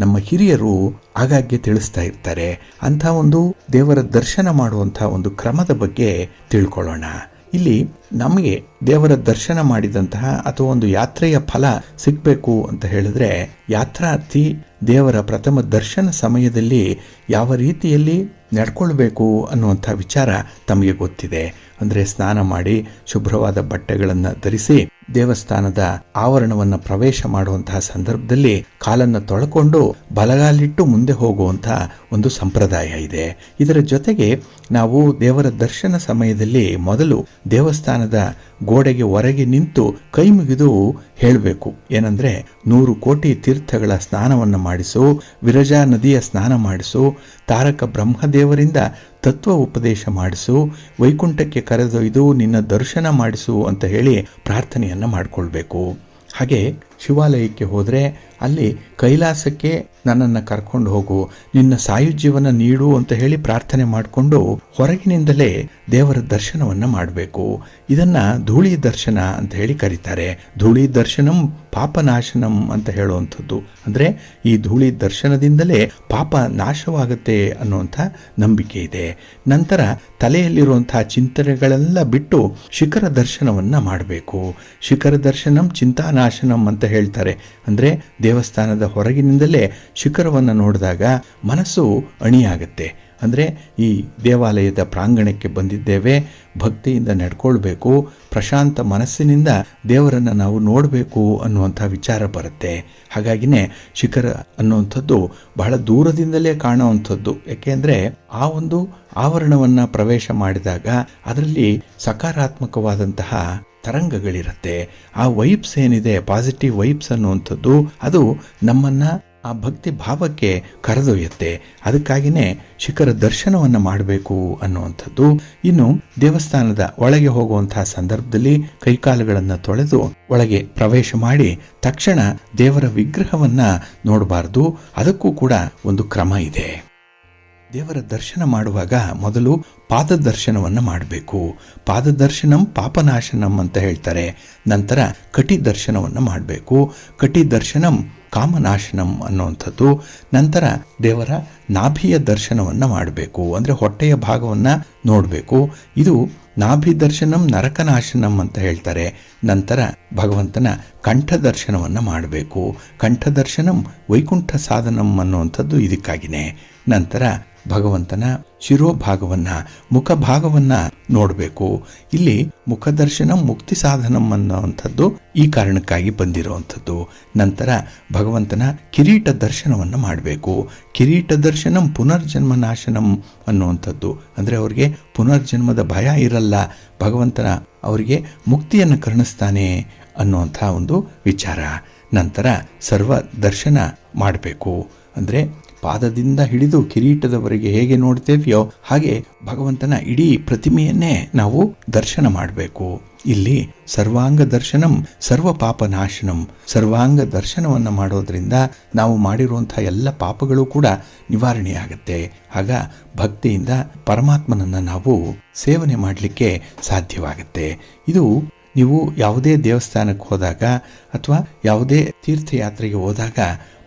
ನಮ್ಮ ಹಿರಿಯರು ಆಗಾಗ್ಗೆ ತಿಳಿಸ್ತಾ ಇರ್ತಾರೆ. ಅಂಥ ಒಂದು ದೇವರ ದರ್ಶನ ಮಾಡುವಂಥ ಒಂದು ಕ್ರಮದ ಬಗ್ಗೆ ತಿಳ್ಕೊಳ್ಳೋಣ. ಇಲ್ಲಿ ನಮಗೆ ದೇವರ ದರ್ಶನ ಮಾಡಿದಂತಹ ಅಥವಾ ಒಂದು ಯಾತ್ರೆಯ ಫಲ ಸಿಗಬೇಕು ಅಂತ ಹೇಳಿದ್ರೆ, ಯಾತ್ರಾರ್ಥಿ ದೇವರ ಪ್ರಥಮ ದರ್ಶನ ಸಮಯದಲ್ಲಿ ಯಾವ ರೀತಿಯಲ್ಲಿ ನಡ್ಕೊಳ್ಬೇಕು ಅನ್ನುವಂಥ ವಿಚಾರ ತಮಗೆ ಗೊತ್ತಿದೆ. ಅಂದರೆ ಸ್ನಾನ ಮಾಡಿ ಶುಭ್ರವಾದ ಬಟ್ಟೆಗಳನ್ನು ಧರಿಸಿ ದೇವಸ್ಥಾನದ ಆವರಣವನ್ನು ಪ್ರವೇಶ ಮಾಡುವಂತಹ ಸಂದರ್ಭದಲ್ಲಿ ಕಾಲನ್ನು ತೊಳ್ಕೊಂಡು ಬಲಗಾಲಿಟ್ಟು ಮುಂದೆ ಹೋಗುವಂತಹ ಒಂದು ಸಂಪ್ರದಾಯ ಇದೆ. ಇದರ ಜೊತೆಗೆ ನಾವು ದೇವರ ದರ್ಶನ ಸಮಯದಲ್ಲಿ ಮೊದಲು ದೇವಸ್ಥಾನದ ಗೋಡೆಗೆ ಹೊರಗೆ ನಿಂತು ಕೈ ಮುಗಿದು ಹೇಳಬೇಕು. ಏನಂದ್ರೆ, 100 ಕೋಟಿ ತೀರ್ಥಗಳ ಸ್ನಾನವನ್ನು ಮಾಡಿಸು, ವಿರಜಾ ನದಿಯ ಸ್ನಾನ ಮಾಡಿಸು, ತಾರಕ ಬ್ರಹ್ಮದೇವರಿಂದ ತತ್ವ ಉಪದೇಶ ಮಾಡಿಸು, ವೈಕುಂಠಕ್ಕೆ ಕರೆದೊಯ್ದು ನಿನ್ನ ದರ್ಶನ ಮಾಡಿಸು ಅಂತ ಹೇಳಿ ಪ್ರಾರ್ಥನೆಯನ್ನು ಮಾಡಿಕೊಳ್ಬೇಕು. ಹಾಗೆ ಶಿವಾಲಯಕ್ಕೆ ಹೋದರೆ ಅಲ್ಲಿ ಕೈಲಾಸಕ್ಕೆ ನನ್ನನ್ನು ಕರ್ಕೊಂಡು ಹೋಗು, ನಿನ್ನ ಸಾಯುಜ್ಯವನ್ನು ನೀಡು ಅಂತ ಹೇಳಿ ಪ್ರಾರ್ಥನೆ ಮಾಡಿಕೊಂಡು ಹೊರಗಿನಿಂದಲೇ ದೇವರ ದರ್ಶನವನ್ನು ಮಾಡಬೇಕು. ಇದನ್ನ ಧೂಳಿ ದರ್ಶನ ಅಂತ ಹೇಳಿ ಕರೀತಾರೆ. ಧೂಳಿ ದರ್ಶನಂ ಪಾಪನಾಶನಂ ಅಂತ ಹೇಳುವಂಥದ್ದು. ಅಂದರೆ ಈ ಧೂಳಿ ದರ್ಶನದಿಂದಲೇ ಪಾಪ ನಾಶವಾಗುತ್ತೆ ಅನ್ನುವಂಥ ನಂಬಿಕೆ ಇದೆ. ನಂತರ ತಲೆಯಲ್ಲಿರುವಂತಹ ಚಿಂತನೆಗಳೆಲ್ಲ ಬಿಟ್ಟು ಶಿಖರ ದರ್ಶನವನ್ನ ಮಾಡಬೇಕು. ಶಿಖರ ದರ್ಶನಂ ಚಿಂತಾನಾಶನಂ ಅಂತ ಹೇಳ್ತಾರೆ. ಅಂದರೆ ದೇವಸ್ಥಾನದ ಹೊರಗಿನಿಂದಲೇ ಶಿಖರವನ್ನು ನೋಡಿದಾಗ ಮನಸ್ಸು ಅಣಿಯಾಗತ್ತೆ. ಅಂದರೆ ಈ ದೇವಾಲಯದ ಪ್ರಾಂಗಣಕ್ಕೆ ಬಂದಿದ್ದೇವೆ, ಭಕ್ತಿಯಿಂದ ನಡ್ಕೊಳ್ಬೇಕು, ಪ್ರಶಾಂತ ಮನಸ್ಸಿನಿಂದ ದೇವರನ್ನು ನಾವು ನೋಡಬೇಕು ಅನ್ನುವಂಥ ವಿಚಾರ ಬರುತ್ತೆ. ಹಾಗಾಗಿನೇ ಶಿಖರ ಅನ್ನುವಂಥದ್ದು ಬಹಳ ದೂರದಿಂದಲೇ ಕಾಣುವಂಥದ್ದು. ಯಾಕೆಂದರೆ ಆ ಒಂದು ಆವರಣವನ್ನು ಪ್ರವೇಶ ಮಾಡಿದಾಗ ಅದರಲ್ಲಿ ಸಕಾರಾತ್ಮಕವಾದಂತಹ ತರಂಗಗಳಿರುತ್ತೆ. ಆ ವೈಬ್ಸ್ ಏನಿದೆ, ಪಾಸಿಟಿವ್ ವೈಬ್ಸ್ ಅನ್ನುವಂಥದ್ದು, ಅದು ನಮ್ಮನ್ನ ಆ ಭಕ್ತಿ ಭಾವಕ್ಕೆ ಕರೆದೊಯ್ಯುತ್ತೆ. ಅದಕ್ಕಾಗಿಯೇ ಶಿಖರ ದರ್ಶನವನ್ನು ಮಾಡಬೇಕು ಅನ್ನುವಂಥದ್ದು. ಇನ್ನು ದೇವಸ್ಥಾನದ ಒಳಗೆ ಹೋಗುವಂತಹ ಸಂದರ್ಭದಲ್ಲಿ ಕೈಕಾಲುಗಳನ್ನು ತೊಳೆದು ಒಳಗೆ ಪ್ರವೇಶ ಮಾಡಿ ತಕ್ಷಣ ದೇವರ ವಿಗ್ರಹವನ್ನ ನೋಡಬಾರದು. ಅದಕ್ಕೂ ಕೂಡ ಒಂದು ಕ್ರಮ ಇದೆ. ದೇವರ ದರ್ಶನ ಮಾಡುವಾಗ ಮೊದಲು ಪಾದ ದರ್ಶನವನ್ನು ಮಾಡಬೇಕು. ಪಾದ ದರ್ಶನಂ ಪಾಪನಾಶನಂ ಅಂತ ಹೇಳ್ತಾರೆ. ನಂತರ ಕಟಿ ದರ್ಶನವನ್ನು ಮಾಡಬೇಕು. ಕಟಿ ದರ್ಶನಂ ಕಾಮನಾಶನಂ ಅನ್ನುವಂಥದ್ದು. ನಂತರ ದೇವರ ನಾಭಿಯ ದರ್ಶನವನ್ನು ಮಾಡಬೇಕು. ಅಂದರೆ ಹೊಟ್ಟೆಯ ಭಾಗವನ್ನು ನೋಡಬೇಕು. ಇದು ನಾಭಿ ದರ್ಶನಂ ನರಕನಾಶನಂ ಅಂತ ಹೇಳ್ತಾರೆ. ನಂತರ ಭಗವಂತನ ಕಂಠ ದರ್ಶನವನ್ನು ಮಾಡಬೇಕು. ಕಂಠ ದರ್ಶನಂ ವೈಕುಂಠ ಸಾಧನಂ ಅನ್ನುವಂಥದ್ದು ಇದಕ್ಕಾಗಿನೇ. ನಂತರ ಭಗವಂತನ ಶಿರೋಭಾಗವನ್ನ, ಮುಖಭಾಗವನ್ನ ನೋಡಬೇಕು. ಇಲ್ಲಿ ಮುಖದರ್ಶನ ಮುಕ್ತಿ ಸಾಧನಂ ಅನ್ನುವಂಥದ್ದು ಈ ಕಾರಣಕ್ಕಾಗಿ ಬಂದಿರುವಂಥದ್ದು. ನಂತರ ಭಗವಂತನ ಕಿರೀಟ ದರ್ಶನವನ್ನ ಮಾಡಬೇಕು. ಕಿರೀಟ ದರ್ಶನಂ ಪುನರ್ಜನ್ಮ ನಾಶನಂ ಅನ್ನುವಂಥದ್ದು. ಅಂದ್ರೆ ಅವರಿಗೆ ಪುನರ್ಜನ್ಮದ ಭಯ ಇರಲ್ಲ, ಭಗವಂತನ ಅವರಿಗೆ ಮುಕ್ತಿಯನ್ನು ಕರುಣಿಸ್ತಾನೆ ಅನ್ನುವಂಥ ಒಂದು ವಿಚಾರ. ನಂತರ ಸರ್ವ ದರ್ಶನ ಮಾಡಬೇಕು. ಅಂದ್ರೆ ಪಾದದಿಂದ ಹಿಡಿದು ಕಿರೀಟದವರೆಗೆ ಹೇಗೆ ನೋಡ್ತೇವೆಯೋ ಹಾಗೆ ಭಗವಂತನ ಇಡೀ ಪ್ರತಿಮೆಯನ್ನೇ ನಾವು ದರ್ಶನ ಮಾಡಬೇಕು. ಇಲ್ಲಿ ಸರ್ವಾಂಗ ದರ್ಶನಂ ಸರ್ವ ಪಾಪ ನಾಶನಂ. ಸರ್ವಾಂಗ ದರ್ಶನವನ್ನು ಮಾಡೋದ್ರಿಂದ ನಾವು ಮಾಡಿರುವಂತಹ ಎಲ್ಲ ಪಾಪಗಳು ಕೂಡ ನಿವಾರಣೆಯಾಗುತ್ತೆ. ಆಗ ಭಕ್ತಿಯಿಂದ ಪರಮಾತ್ಮನನ್ನ ನಾವು ಸೇವನೆ ಮಾಡಲಿಕ್ಕೆ ಸಾಧ್ಯವಾಗುತ್ತೆ. ಇದು ನೀವು ಯಾವುದೇ ದೇವಸ್ಥಾನಕ್ಕೆ ಹೋದಾಗ ಅಥವಾ ಯಾವುದೇ ತೀರ್ಥಯಾತ್ರೆಗೆ ಹೋದಾಗ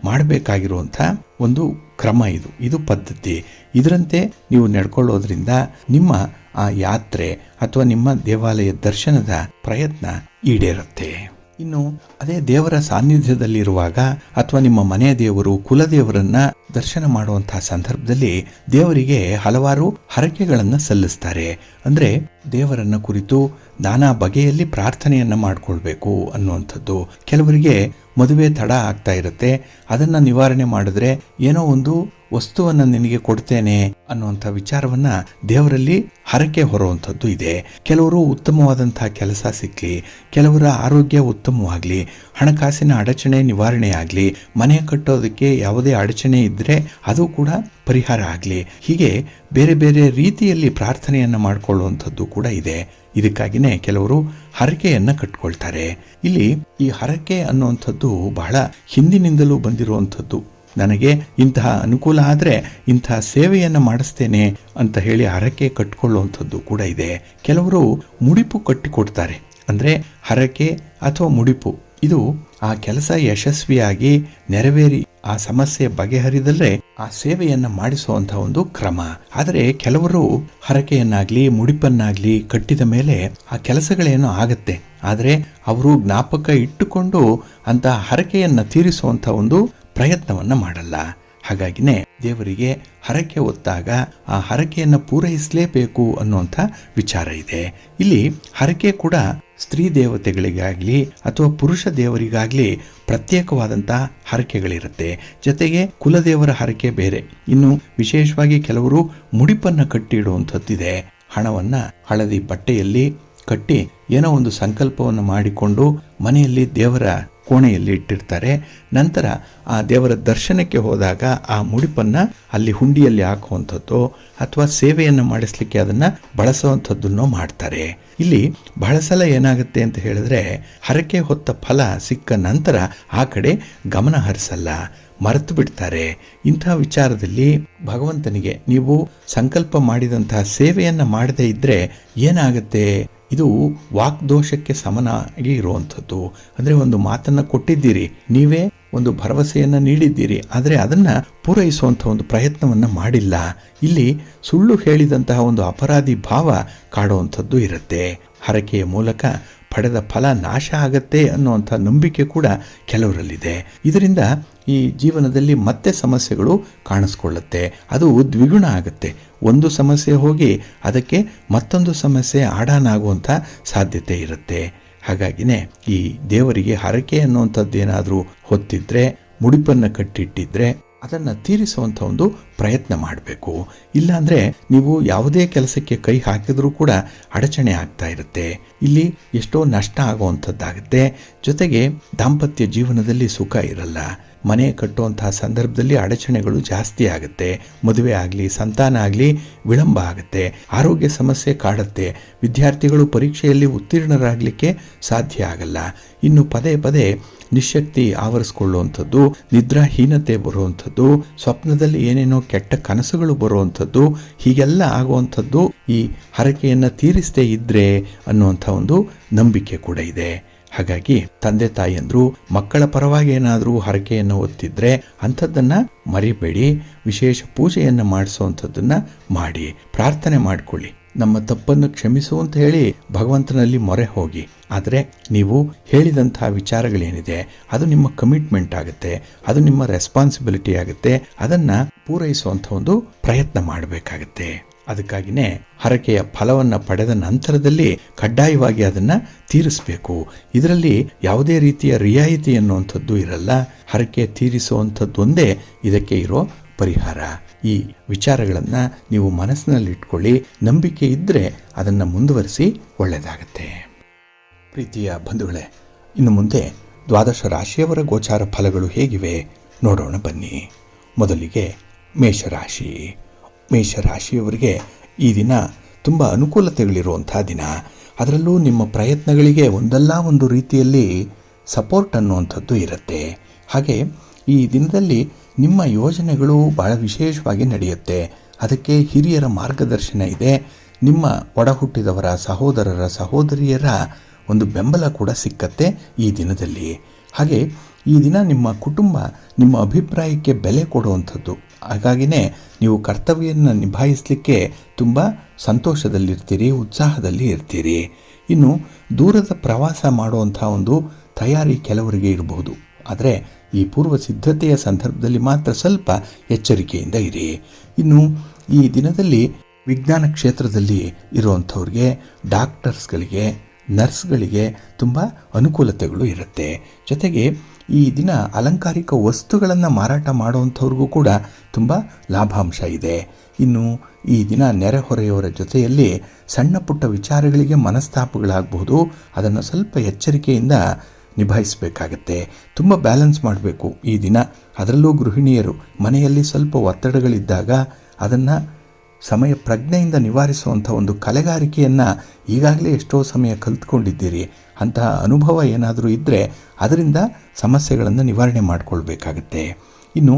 ಮಾಡಬೇಕಾಗಿರುವಂಥ ಒಂದು ಕ್ರಮ ಇದು ಪದ್ಧತಿ. ಇದರಂತೆ ನೀವು ನಡ್ಕೊಳ್ಳೋದ್ರಿಂದ ನಿಮ್ಮ ಆ ಯಾತ್ರೆ ಅಥವಾ ನಿಮ್ಮ ದೇವಾಲಯ ದರ್ಶನದ ಪ್ರಯತ್ನ ಈಡೇರುತ್ತೆ. ಇನ್ನು ಅದೇ ದೇವರ ಸಾನ್ನಿಧ್ಯದಲ್ಲಿರುವಾಗ ಅಥವಾ ನಿಮ್ಮ ಮನೆಯ ದೇವರು ಕುಲದೇವರನ್ನ ದರ್ಶನ ಮಾಡುವಂತಹ ಸಂದರ್ಭದಲ್ಲಿ ದೇವರಿಗೆ ಹಲವಾರು ಹರಕೆಗಳನ್ನು ಸಲ್ಲಿಸ್ತಾರೆ. ಅಂದ್ರೆ ದೇವರನ್ನ ಕುರಿತು ನಾನಾ ಬಗೆಯಲ್ಲಿ ಪ್ರಾರ್ಥನೆಯನ್ನ ಮಾಡ್ಕೊಳ್ಬೇಕು ಅನ್ನುವಂಥದ್ದು. ಕೆಲವರಿಗೆ ಮದುವೆ ತಡ ಆಗ್ತಾ ಇರುತ್ತೆ, ಅದನ್ನ ನಿವಾರಣೆ ಮಾಡಿದ್ರೆ ಏನೋ ಒಂದು ವಸ್ತುವನ್ನ ನಿನಗೆ ಕೊಡ್ತೇನೆ ಅನ್ನುವಂಥ ವಿಚಾರವನ್ನ ದೇವರಲ್ಲಿ ಹರಕೆ ಹೊರುವಂಥದ್ದು ಇದೆ. ಕೆಲವರು ಉತ್ತಮವಾದಂತಹ ಕೆಲಸ ಸಿಕ್ಲಿ, ಕೆಲವರ ಆರೋಗ್ಯ ಉತ್ತಮವಾಗ್ಲಿ, ಹಣಕಾಸಿನ ಅಡಚಣೆ ನಿವಾರಣೆ ಆಗ್ಲಿ, ಮನೆ ಕಟ್ಟೋದಕ್ಕೆ ಯಾವುದೇ ಅಡಚಣೆ ಇದ್ರೆ ಅದು ಕೂಡ ಪರಿಹಾರ ಆಗ್ಲಿ, ಹೀಗೆ ಬೇರೆ ಬೇರೆ ರೀತಿಯಲ್ಲಿ ಪ್ರಾರ್ಥನೆಯನ್ನ ಮಾಡಿಕೊಳ್ಳುವಂಥದ್ದು ಕೂಡ ಇದೆ. ಇದಕ್ಕಾಗಿನೇ ಕೆಲವರು ಹರಕೆಯನ್ನ ಕಟ್ಕೊಳ್ತಾರೆ. ಇಲ್ಲಿ ಈ ಹರಕೆ ಅನ್ನುವಂಥದ್ದು ಬಹಳ ಹಿಂದಿನಿಂದಲೂ ಬಂದಿರುವಂಥದ್ದು. ನನಗೆ ಇಂತಹ ಅನುಕೂಲ ಆದರೆ ಇಂತಹ ಸೇವೆಯನ್ನು ಮಾಡಿಸ್ತೇನೆ ಅಂತ ಹೇಳಿ ಹರಕೆ ಕಟ್ಟಿಕೊಳ್ಳುವಂಥದ್ದು ಕೂಡ ಇದೆ. ಕೆಲವರು ಮುಡಿಪು ಕಟ್ಟಿಕೊಡ್ತಾರೆ. ಅಂದ್ರೆ ಹರಕೆ ಅಥವಾ ಮುಡಿಪು ಇದು ಆ ಕೆಲಸ ಯಶಸ್ವಿಯಾಗಿ ನೆರವೇರಿ ಆ ಸಮಸ್ಯೆ ಬಗೆಹರಿದಲ್ಲೇ ಆ ಸೇವೆಯನ್ನ ಮಾಡಿಸುವಂತಹ ಒಂದು ಕ್ರಮ. ಆದರೆ ಕೆಲವರು ಹರಕೆಯನ್ನಾಗ್ಲಿ ಮುಡಿಪನ್ನಾಗ್ಲಿ ಕಟ್ಟಿದ ಮೇಲೆ ಆ ಕೆಲಸಗಳೇನೋ ಆಗತ್ತೆ, ಆದರೆ ಅವರು ಜ್ಞಾಪಕ ಇಟ್ಟುಕೊಂಡು ಅಂತ ಹರಕೆಯನ್ನ ತೀರಿಸುವಂತ ಒಂದು ಪ್ರಯತ್ನವನ್ನ ಮಾಡಲ್ಲ. ಹಾಗಾಗಿನೇ ದೇವರಿಗೆ ಹರಕೆ ಹೊತ್ತಾಗ ಆ ಹರಕೆಯನ್ನು ಪೂರೈಸಲೇಬೇಕು ಅನ್ನುವಂಥ ವಿಚಾರ ಇದೆ. ಇಲ್ಲಿ ಹರಕೆ ಕೂಡ ಸ್ತ್ರೀ ದೇವತೆಗಳಿಗಾಗ್ಲಿ ಅಥವಾ ಪುರುಷ ದೇವರಿಗಾಗ್ಲಿ ಪ್ರತ್ಯೇಕವಾದಂತಹ ಹರಕೆಗಳಿರುತ್ತೆ. ಜೊತೆಗೆ ಕುಲದೇವರ ಹರಕೆ ಬೇರೆ. ಇನ್ನು ವಿಶೇಷವಾಗಿ ಕೆಲವರು ಮುಡಿಪನ್ನ ಕಟ್ಟಿಡುವಂಥದ್ದಿದೆ. ಹಣವನ್ನ ಹಳದಿ ಬಟ್ಟೆಯಲ್ಲಿ ಕಟ್ಟಿ ಏನೋ ಒಂದು ಸಂಕಲ್ಪವನ್ನು ಮಾಡಿಕೊಂಡು ಮನೆಯಲ್ಲಿ ದೇವರ ಕೋಣೆಯಲ್ಲಿ ಇಟ್ಟಿರ್ತಾರೆ. ನಂತರ ಆ ದೇವರ ದರ್ಶನಕ್ಕೆ ಹೋದಾಗ ಆ ಮುಡಿಪನ್ನ ಅಲ್ಲಿ ಹುಂಡಿಯಲ್ಲಿ ಹಾಕುವಂಥದ್ದು ಅಥವಾ ಸೇವೆಯನ್ನು ಮಾಡಿಸ್ಲಿಕ್ಕೆ ಅದನ್ನ ಬಳಸುವಂಥದ್ದನ್ನು ಮಾಡ್ತಾರೆ. ಇಲ್ಲಿ ಬಹಳ ಸಲ ಏನಾಗುತ್ತೆ ಅಂತ ಹೇಳಿದ್ರೆ ಹರಕೆ ಹೊತ್ತ ಫಲ ಸಿಕ್ಕ ನಂತರ ಆ ಕಡೆ ಗಮನ ಹರಿಸಲ್ಲ, ಮರೆತು ಬಿಡ್ತಾರೆ. ಇಂಥ ವಿಚಾರದಲ್ಲಿ ಭಗವಂತನಿಗೆ ನೀವು ಸಂಕಲ್ಪ ಮಾಡಿದಂತಹ ಸೇವೆಯನ್ನ ಮಾಡದೇ ಇದ್ರೆ ಏನಾಗುತ್ತೆ? ಇದು ವಾಕ್ದೋಷಕ್ಕೆ ಸಮನಾಗಿ ಇರುವಂಥದ್ದು. ಅಂದ್ರೆ ಒಂದು ಮಾತನ್ನ ಕೊಟ್ಟಿದ್ದೀರಿ, ನೀವೇ ಒಂದು ಭರವಸೆಯನ್ನ ನೀಡಿದ್ದೀರಿ, ಆದರೆ ಅದನ್ನ ಪೂರೈಸುವಂತಹ ಒಂದು ಪ್ರಯತ್ನವನ್ನ ಮಾಡಿಲ್ಲ. ಇಲ್ಲಿ ಸುಳ್ಳು ಹೇಳಿದಂತಹ ಒಂದು ಅಪರಾಧಿ ಭಾವ ಕಾಡುವಂಥದ್ದು ಇರುತ್ತೆ. ಹರಕೆಯ ಮೂಲಕ ಪಡೆದ ಫಲ ನಾಶ ಆಗತ್ತೆ ಅನ್ನುವಂಥ ನಂಬಿಕೆ ಕೂಡ ಕೆಲವರಲ್ಲಿದೆ. ಇದರಿಂದ ಈ ಜೀವನದಲ್ಲಿ ಮತ್ತೆ ಸಮಸ್ಯೆಗಳು ಕಾಣಿಸ್ಕೊಳ್ಳುತ್ತೆ. ಅದು ದ್ವಿಗುಣ ಆಗುತ್ತೆ. ಒಂದು ಸಮಸ್ಯೆ ಹೋಗಿ ಅದಕ್ಕೆ ಮತ್ತೊಂದು ಸಮಸ್ಯೆ ಆಡಾನಾಗುವಂಥ ಸಾಧ್ಯತೆ ಇರುತ್ತೆ. ಹಾಗಾಗಿನೇ ಈ ದೇವರಿಗೆ ಹರಕೆ ಅನ್ನುವಂಥದ್ದು ಏನಾದರೂ ಹೊತ್ತಿದ್ರೆ, ಮುಡಿಪನ್ನು ಕಟ್ಟಿಟ್ಟಿದ್ರೆ ಅದನ್ನು ತೀರಿಸುವಂಥ ಒಂದು ಪ್ರಯತ್ನ ಮಾಡಬೇಕು. ಇಲ್ಲಾಂದ್ರೆ ನೀವು ಯಾವುದೇ ಕೆಲಸಕ್ಕೆ ಕೈ ಹಾಕಿದ್ರೂ ಕೂಡ ಅಡಚಣೆ ಆಗ್ತಾ ಇರುತ್ತೆ. ಇಲ್ಲಿ ಎಷ್ಟೋ ನಷ್ಟ ಆಗುವಂಥದ್ದಾಗುತ್ತೆ. ಜೊತೆಗೆ ದಾಂಪತ್ಯ ಜೀವನದಲ್ಲಿ ಸುಖ ಇರಲ್ಲ. ಮನೆ ಕಟ್ಟುವಂತಹ ಸಂದರ್ಭದಲ್ಲಿ ಅಡಚಣೆಗಳು ಜಾಸ್ತಿ ಆಗುತ್ತೆ. ಮದುವೆ ಆಗಲಿ, ಸಂತಾನ ಆಗಲಿ ವಿಳಂಬ ಆಗುತ್ತೆ. ಆರೋಗ್ಯ ಸಮಸ್ಯೆ ಕಾಡುತ್ತೆ. ವಿದ್ಯಾರ್ಥಿಗಳು ಪರೀಕ್ಷೆಯಲ್ಲಿ ಉತ್ತೀರ್ಣರಾಗಲಿಕ್ಕೆ ಸಾಧ್ಯ ಆಗಲ್ಲ. ಇನ್ನು ಪದೇ ಪದೇ ನಿಶಕ್ತಿ ಆವರಿಸ್ಕೊಳ್ಳುವಂಥದ್ದು, ನಿದ್ರಾಹೀನತೆ ಬರುವಂಥದ್ದು, ಸ್ವಪ್ನದಲ್ಲಿ ಏನೇನೋ ಕೆಟ್ಟ ಕನಸುಗಳು ಬರುವಂಥದ್ದು, ಹೀಗೆಲ್ಲ ಆಗುವಂಥದ್ದು ಈ ಹರಕೆಯನ್ನು ತೀರಿಸದೇ ಇದ್ರೆ ಅನ್ನುವಂಥ ಒಂದು ನಂಬಿಕೆ ಕೂಡ ಇದೆ. ಹಾಗಾಗಿ ತಂದೆ ತಾಯಿಯಂದ್ರು ಮಕ್ಕಳ ಪರವಾಗಿ ಏನಾದರೂ ಹರಕೆಯನ್ನು ಹೊತ್ತಿದ್ರೆ ಅಂಥದ್ದನ್ನ ಮರಿಬೇಡಿ. ವಿಶೇಷ ಪೂಜೆಯನ್ನು ಮಾಡಿಸುವಂಥದ್ದನ್ನ ಮಾಡಿ ಪ್ರಾರ್ಥನೆ ಮಾಡಿಕೊಳ್ಳಿ. ನಮ್ಮ ತಪ್ಪನ್ನು ಕ್ಷಮಿಸು ಅಂತ ಹೇಳಿ ಭಗವಂತನಲ್ಲಿ ಮೊರೆ ಹೋಗಿ ಆದರೆ ನೀವು ಹೇಳಿದಂತಹ ವಿಚಾರಗಳೇನಿದೆ ಅದು ನಿಮ್ಮ ಕಮಿಟ್ಮೆಂಟ್ ಆಗುತ್ತೆ, ಅದು ನಿಮ್ಮ ರೆಸ್ಪಾನ್ಸಿಬಿಲಿಟಿ ಆಗುತ್ತೆ. ಅದನ್ನು ಪೂರೈಸುವಂಥ ಒಂದು ಪ್ರಯತ್ನ ಮಾಡಬೇಕಾಗತ್ತೆ. ಅದಕ್ಕಾಗಿಯೇ ಹರಕೆಯ ಫಲವನ್ನು ಪಡೆದ ನಂತರದಲ್ಲಿ ಕಡ್ಡಾಯವಾಗಿ ಅದನ್ನು ತೀರಿಸಬೇಕು. ಇದರಲ್ಲಿ ಯಾವುದೇ ರೀತಿಯ ರಿಯಾಯಿತಿ ಅನ್ನುವಂಥದ್ದು ಇರಲ್ಲ. ಹರಕೆ ತೀರಿಸುವಂಥದ್ದೊಂದೇ ಇದಕ್ಕೆ ಇರೋ ಪರಿಹಾರ. ಈ ವಿಚಾರಗಳನ್ನು ನೀವು ಮನಸ್ಸಿನಲ್ಲಿಟ್ಕೊಳ್ಳಿ. ನಂಬಿಕೆ ಇದ್ದರೆ ಅದನ್ನು ಮುಂದುವರಿಸಿ, ಒಳ್ಳೆಯದಾಗತ್ತೆ. ಪ್ರೀತಿಯ ಬಂಧುಗಳೇ, ಇನ್ನು ಮುಂದೆ ದ್ವಾದಶ ರಾಶಿಯವರ ಗೋಚಾರ ಫಲಗಳು ಹೇಗಿವೆ ನೋಡೋಣ ಬನ್ನಿ. ಮೊದಲಿಗೆ ಮೇಷರಾಶಿ. ಮೇಷರಾಶಿಯವರಿಗೆ ಈ ದಿನ ತುಂಬ ಅನುಕೂಲತೆಗಳಿರುವಂಥ ದಿನ. ಅದರಲ್ಲೂ ನಿಮ್ಮ ಪ್ರಯತ್ನಗಳಿಗೆ ಒಂದಲ್ಲ ಒಂದು ರೀತಿಯಲ್ಲಿ ಸಪೋರ್ಟ್ ಅನ್ನುವಂಥದ್ದು ಇರುತ್ತೆ. ಹಾಗೆ ಈ ದಿನದಲ್ಲಿ ನಿಮ್ಮ ಯೋಜನೆಗಳು ಬಹಳ ವಿಶೇಷವಾಗಿ ನಡೆಯುತ್ತೆ. ಅದಕ್ಕೆ ಹಿರಿಯರ ಮಾರ್ಗದರ್ಶನ ಇದೆ. ನಿಮ್ಮ ಒಡ ಹುಟ್ಟಿದವರ ಸಹೋದರರ ಸಹೋದರಿಯರ ಒಂದು ಬೆಂಬಲ ಕೂಡ ಸಿಕ್ಕತ್ತೆ ಈ ದಿನದಲ್ಲಿ. ಹಾಗೆ ಈ ದಿನ ನಿಮ್ಮ ಕುಟುಂಬ ನಿಮ್ಮ ಅಭಿಪ್ರಾಯಕ್ಕೆ ಬೆಲೆ ಕೊಡುವಂಥದ್ದು. ಹಾಗಾಗಿನೇ ನೀವು ಕರ್ತವ್ಯವನ್ನು ನಿಭಾಯಿಸಲಿಕ್ಕೆ ತುಂಬ ಸಂತೋಷದಲ್ಲಿರ್ತೀರಿ, ಉತ್ಸಾಹದಲ್ಲಿ ಇರ್ತೀರಿ. ಇನ್ನು ದೂರದ ಪ್ರವಾಸ ಮಾಡುವಂಥ ಒಂದು ತಯಾರಿ ಕೆಲವರಿಗೆ ಇರಬಹುದು. ಆದರೆ ಈ ಪೂರ್ವ ಸಿದ್ಧತೆಯ ಸಂದರ್ಭದಲ್ಲಿ ಮಾತ್ರ ಸ್ವಲ್ಪ ಎಚ್ಚರಿಕೆಯಿಂದ ಇರಿ. ಇನ್ನು ಈ ದಿನದಲ್ಲಿ ವಿಜ್ಞಾನ ಕ್ಷೇತ್ರದಲ್ಲಿ ಇರುವಂಥವ್ರಿಗೆ, ಡಾಕ್ಟರ್ಸ್ಗಳಿಗೆ, ನರ್ಸ್ಗಳಿಗೆ ತುಂಬ ಅನುಕೂಲತೆಗಳು ಇರುತ್ತೆ. ಜೊತೆಗೆ ಈ ದಿನ ಅಲಂಕಾರಿಕ ವಸ್ತುಗಳನ್ನು ಮಾರಾಟ ಮಾಡುವಂಥವ್ರಿಗೂ ಕೂಡ ತುಂಬ ಲಾಭಾಂಶ ಇದೆ. ಇನ್ನು ಈ ದಿನ ನೆರೆಹೊರೆಯವರ ಜೊತೆಯಲ್ಲಿ ಸಣ್ಣ ಪುಟ್ಟ ವಿಚಾರಗಳಿಗೆ ಮನಸ್ತಾಪಗಳಾಗಬಹುದು. ಅದನ್ನು ಸ್ವಲ್ಪ ಎಚ್ಚರಿಕೆಯಿಂದ ನಿಭಾಯಿಸಬೇಕಾಗತ್ತೆ. ತುಂಬ ಬ್ಯಾಲೆನ್ಸ್ ಮಾಡಬೇಕು ಈ ದಿನ. ಅದರಲ್ಲೂ ಗೃಹಿಣಿಯರು ಮನೆಯಲ್ಲಿ ಸ್ವಲ್ಪ ಒತ್ತಡಗಳಿದ್ದಾಗ ಅದನ್ನು ಸಮಯ ಪ್ರಜ್ಞೆಯಿಂದ ನಿವಾರಿಸುವಂಥ ಒಂದು ಕಲೆಗಾರಿಕೆಯನ್ನು ಈಗಾಗಲೇ ಎಷ್ಟೋ ಸಮಯ ಕಲಿತ್ಕೊಂಡಿದ್ದೀರಿ. ಅಂತಹ ಅನುಭವ ಏನಾದರೂ ಇದ್ದರೆ ಅದರಿಂದ ಸಮಸ್ಯೆಗಳನ್ನು ನಿವಾರಣೆ ಮಾಡಿಕೊಳ್ಬೇಕಾಗತ್ತೆ. ಇನ್ನು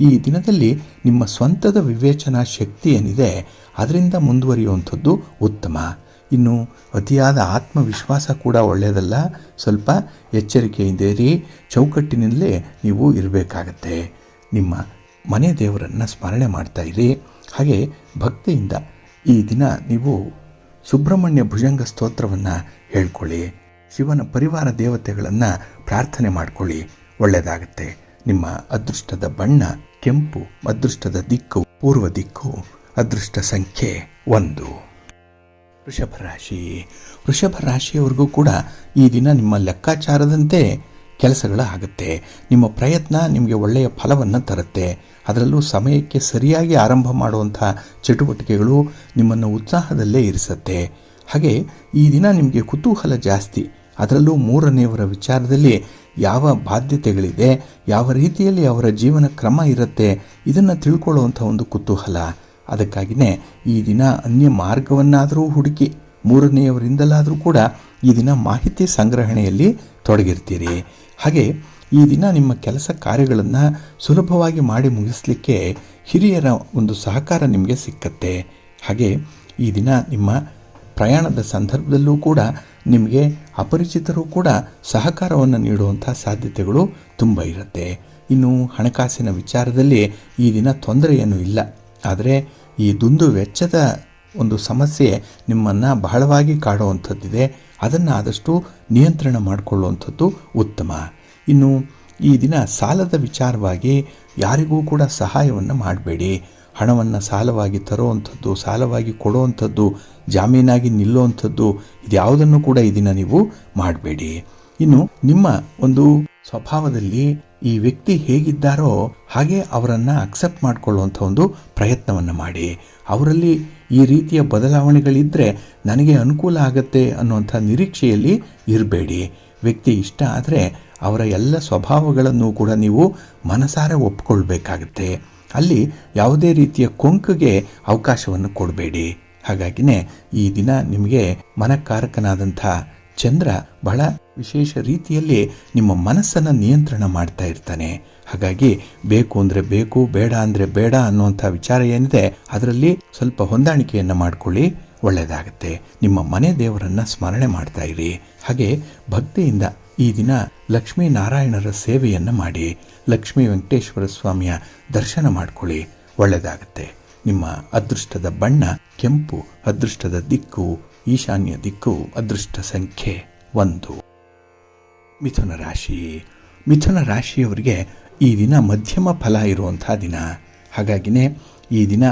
ಈ ದಿನದಲ್ಲಿ ನಿಮ್ಮ ಸ್ವಂತದ ವಿವೇಚನಾ ಶಕ್ತಿ ಏನಿದೆ ಅದರಿಂದ ಮುಂದುವರಿಯುವಂಥದ್ದು ಉತ್ತಮ. ಇನ್ನು ಅತಿಯಾದ ಆತ್ಮವಿಶ್ವಾಸ ಕೂಡ ಒಳ್ಳೆಯದಲ್ಲ. ಸ್ವಲ್ಪ ಎಚ್ಚರಿಕೆಯಿಂದೇರಿ, ಚೌಕಟ್ಟಿನಲ್ಲೇ ನೀವು ಇರಬೇಕಾಗತ್ತೆ. ನಿಮ್ಮ ಮನೆ ದೇವರನ್ನು ಸ್ಮರಣೆ ಮಾಡ್ತಾ ಇರಿ. ಹಾಗೆ ಭಕ್ತಿಯಿಂದ ಈ ದಿನ ನೀವು ಸುಬ್ರಹ್ಮಣ್ಯ ಭುಜಂಗ ಸ್ತೋತ್ರವನ್ನು ಹೇಳ್ಕೊಳ್ಳಿ. ಶಿವನ ಪರಿವಾರ ದೇವತೆಗಳನ್ನು ಪ್ರಾರ್ಥನೆ ಮಾಡಿಕೊಳ್ಳಿ, ಒಳ್ಳೆಯದಾಗತ್ತೆ. ನಿಮ್ಮ ಅದೃಷ್ಟದ ಬಣ್ಣ ಕೆಂಪು, ಅದೃಷ್ಟದ ದಿಕ್ಕು ಪೂರ್ವ ದಿಕ್ಕು, ಅದೃಷ್ಟ ಸಂಖ್ಯೆ 1. ವೃಷಭ ರಾಶಿ. ವೃಷಭ ರಾಶಿಯವರಿಗೂ ಕೂಡ ಈ ದಿನ ನಿಮ್ಮ ಲೆಕ್ಕಾಚಾರದಂತೆ ಕೆಲಸಗಳಾಗುತ್ತೆ. ನಿಮ್ಮ ಪ್ರಯತ್ನ ನಿಮಗೆ ಒಳ್ಳೆಯ ಫಲವನ್ನು ತರುತ್ತೆ. ಅದರಲ್ಲೂ ಸಮಯಕ್ಕೆ ಸರಿಯಾಗಿ ಆರಂಭ ಮಾಡುವಂಥ ಚಟುವಟಿಕೆಗಳು ನಿಮ್ಮನ್ನು ಉತ್ಸಾಹದಲ್ಲೇ ಇರಿಸುತ್ತೆ. ಹಾಗೆ ಈ ದಿನ ನಿಮಗೆ ಕುತೂಹಲ ಜಾಸ್ತಿ. ಅದರಲ್ಲೂ ಮೂರನೆಯವರ ವಿಚಾರದಲ್ಲಿ ಯಾವ ಬಾಧ್ಯತೆಗಳಿದೆ, ಯಾವ ರೀತಿಯಲ್ಲಿ ಅವರ ಜೀವನ ಕ್ರಮ ಇರುತ್ತೆ, ಇದನ್ನು ತಿಳ್ಕೊಳ್ಳುವಂಥ ಒಂದು ಕುತೂಹಲ. ಅದಕ್ಕಾಗಿಯೇ ಈ ದಿನ ಅನ್ಯ ಮಾರ್ಗವನ್ನಾದರೂ ಹುಡುಕಿ ಮೂರನೆಯವರಿಂದಲಾದರೂ ಕೂಡ ಈ ದಿನ ಮಾಹಿತಿ ಸಂಗ್ರಹಣೆಯಲ್ಲಿ ತೊಡಗಿರ್ತೀರಿ. ಹಾಗೆ ಈ ದಿನ ನಿಮ್ಮ ಕೆಲಸ ಕಾರ್ಯಗಳನ್ನು ಸುಲಭವಾಗಿ ಮಾಡಿ ಮುಗಿಸಲಿಕ್ಕೆ ಹಿರಿಯರ ಒಂದು ಸಹಕಾರ ನಿಮಗೆ ಸಿಕ್ಕತ್ತೆ. ಹಾಗೆ ಈ ದಿನ ನಿಮ್ಮ ಪ್ರಯಾಣದ ಸಂದರ್ಭದಲ್ಲೂ ಕೂಡ ನಿಮಗೆ ಅಪರಿಚಿತರು ಕೂಡ ಸಹಕಾರವನ್ನು ನೀಡುವಂಥ ಸಾಧ್ಯತೆಗಳು ತುಂಬ ಇರುತ್ತೆ. ಇನ್ನು ಹಣಕಾಸಿನ ವಿಚಾರದಲ್ಲಿ ಈ ದಿನ ತೊಂದರೆಯೇನೂ ಇಲ್ಲ. ಆದರೆ ಈ ದುಂದು ವೆಚ್ಚದ ಒಂದು ಸಮಸ್ಯೆ ನಿಮ್ಮನ್ನು ಬಹಳವಾಗಿ ಕಾಡುವಂಥದ್ದಿದೆ. ಅದನ್ನು ಆದಷ್ಟು ನಿಯಂತ್ರಣ ಮಾಡಿಕೊಳ್ಳುವಂಥದ್ದು ಉತ್ತಮ. ಇನ್ನು ಈ ದಿನ ಸಾಲದ ವಿಚಾರವಾಗಿ ಯಾರಿಗೂ ಕೂಡ ಸಹಾಯವನ್ನು ಮಾಡಬೇಡಿ. ಹಣವನ್ನು ಸಾಲವಾಗಿ ತರುವಂಥದ್ದು, ಸಾಲವಾಗಿ ಕೊಡುವಂಥದ್ದು, ಜಾಮೀನಾಗಿ ನಿಲ್ಲುವಂಥದ್ದು, ಇದ್ಯಾವುದನ್ನು ಕೂಡ ಈ ದಿನ ನೀವು ಮಾಡಬೇಡಿ. ಇನ್ನು ನಿಮ್ಮ ಒಂದು ಸ್ವಭಾವದಲ್ಲಿ ಈ ವ್ಯಕ್ತಿ ಹೇಗಿದ್ದಾರೋ ಹಾಗೆ ಅವರನ್ನು ಅಕ್ಸೆಪ್ಟ್ ಮಾಡಿಕೊಳ್ಳುವಂಥ ಒಂದು ಪ್ರಯತ್ನವನ್ನು ಮಾಡಿ. ಅವರಲ್ಲಿ ಈ ರೀತಿಯ ಬದಲಾವಣೆಗಳಿದ್ದರೆ ನನಗೆ ಅನುಕೂಲ ಆಗತ್ತೆ ಅನ್ನುವಂಥ ನಿರೀಕ್ಷೆಯಲ್ಲಿ ಇರಬೇಡಿ. ವ್ಯಕ್ತಿ ಇಷ್ಟ ಆದರೆ ಅವರ ಎಲ್ಲ ಸ್ವಭಾವಗಳನ್ನು ಕೂಡ ನೀವು ಮನಸಾರೆ ಒಪ್ಪಿಕೊಳ್ಬೇಕಾಗತ್ತೆ. ಅಲ್ಲಿ ಯಾವುದೇ ರೀತಿಯ ಕೊಂಕಿಗೆ ಅವಕಾಶವನ್ನು ಕೊಡಬೇಡಿ. ಹಾಗಾಗಿನೇ ಈ ದಿನ ನಿಮಗೆ ಮನಕಾರಕನಾದಂಥ ಚಂದ್ರ ಬಹಳ ವಿಶೇಷ ರೀತಿಯಲ್ಲಿ ನಿಮ್ಮ ಮನಸ್ಸನ್ನು ನಿಯಂತ್ರಣ ಮಾಡ್ತಾ ಇರ್ತಾನೆ. ಹಾಗಾಗಿ ಬೇಕು ಅಂದರೆ ಬೇಕು, ಬೇಡ ಅಂದರೆ ಬೇಡ ಅನ್ನುವಂಥ ವಿಚಾರ ಏನಿದೆ ಅದರಲ್ಲಿ ಸ್ವಲ್ಪ ಹೊಂದಾಣಿಕೆಯನ್ನು ಮಾಡಿಕೊಳ್ಳಿ, ಒಳ್ಳೆಯದಾಗುತ್ತೆ. ನಿಮ್ಮ ಮನೆ ದೇವರನ್ನು ಸ್ಮರಣೆ ಮಾಡ್ತಾ ಇರಿ. ಹಾಗೆ ಭಕ್ತಿಯಿಂದ ಈ ದಿನ ಲಕ್ಷ್ಮೀ ನಾರಾಯಣರ ಸೇವೆಯನ್ನು ಮಾಡಿ, ಲಕ್ಷ್ಮೀ ವೆಂಕಟೇಶ್ವರ ಸ್ವಾಮಿಯ ದರ್ಶನ ಮಾಡಿಕೊಳ್ಳಿ, ಒಳ್ಳೆಯದಾಗುತ್ತೆ. ನಿಮ್ಮ ಅದೃಷ್ಟದ ಬಣ್ಣ ಕೆಂಪು, ಅದೃಷ್ಟದ ದಿಕ್ಕು ಈಶಾನ್ಯ ದಿಕ್ಕು, ಅದೃಷ್ಟ ಸಂಖ್ಯೆ 1. ಮಿಥುನ ರಾಶಿ. ಮಿಥುನ ರಾಶಿಯವರಿಗೆ ಈ ದಿನ ಮಧ್ಯಮ ಫಲ ಇರುವಂಥ ದಿನ. ಹಾಗಾಗಿನೇ ಈ ದಿನ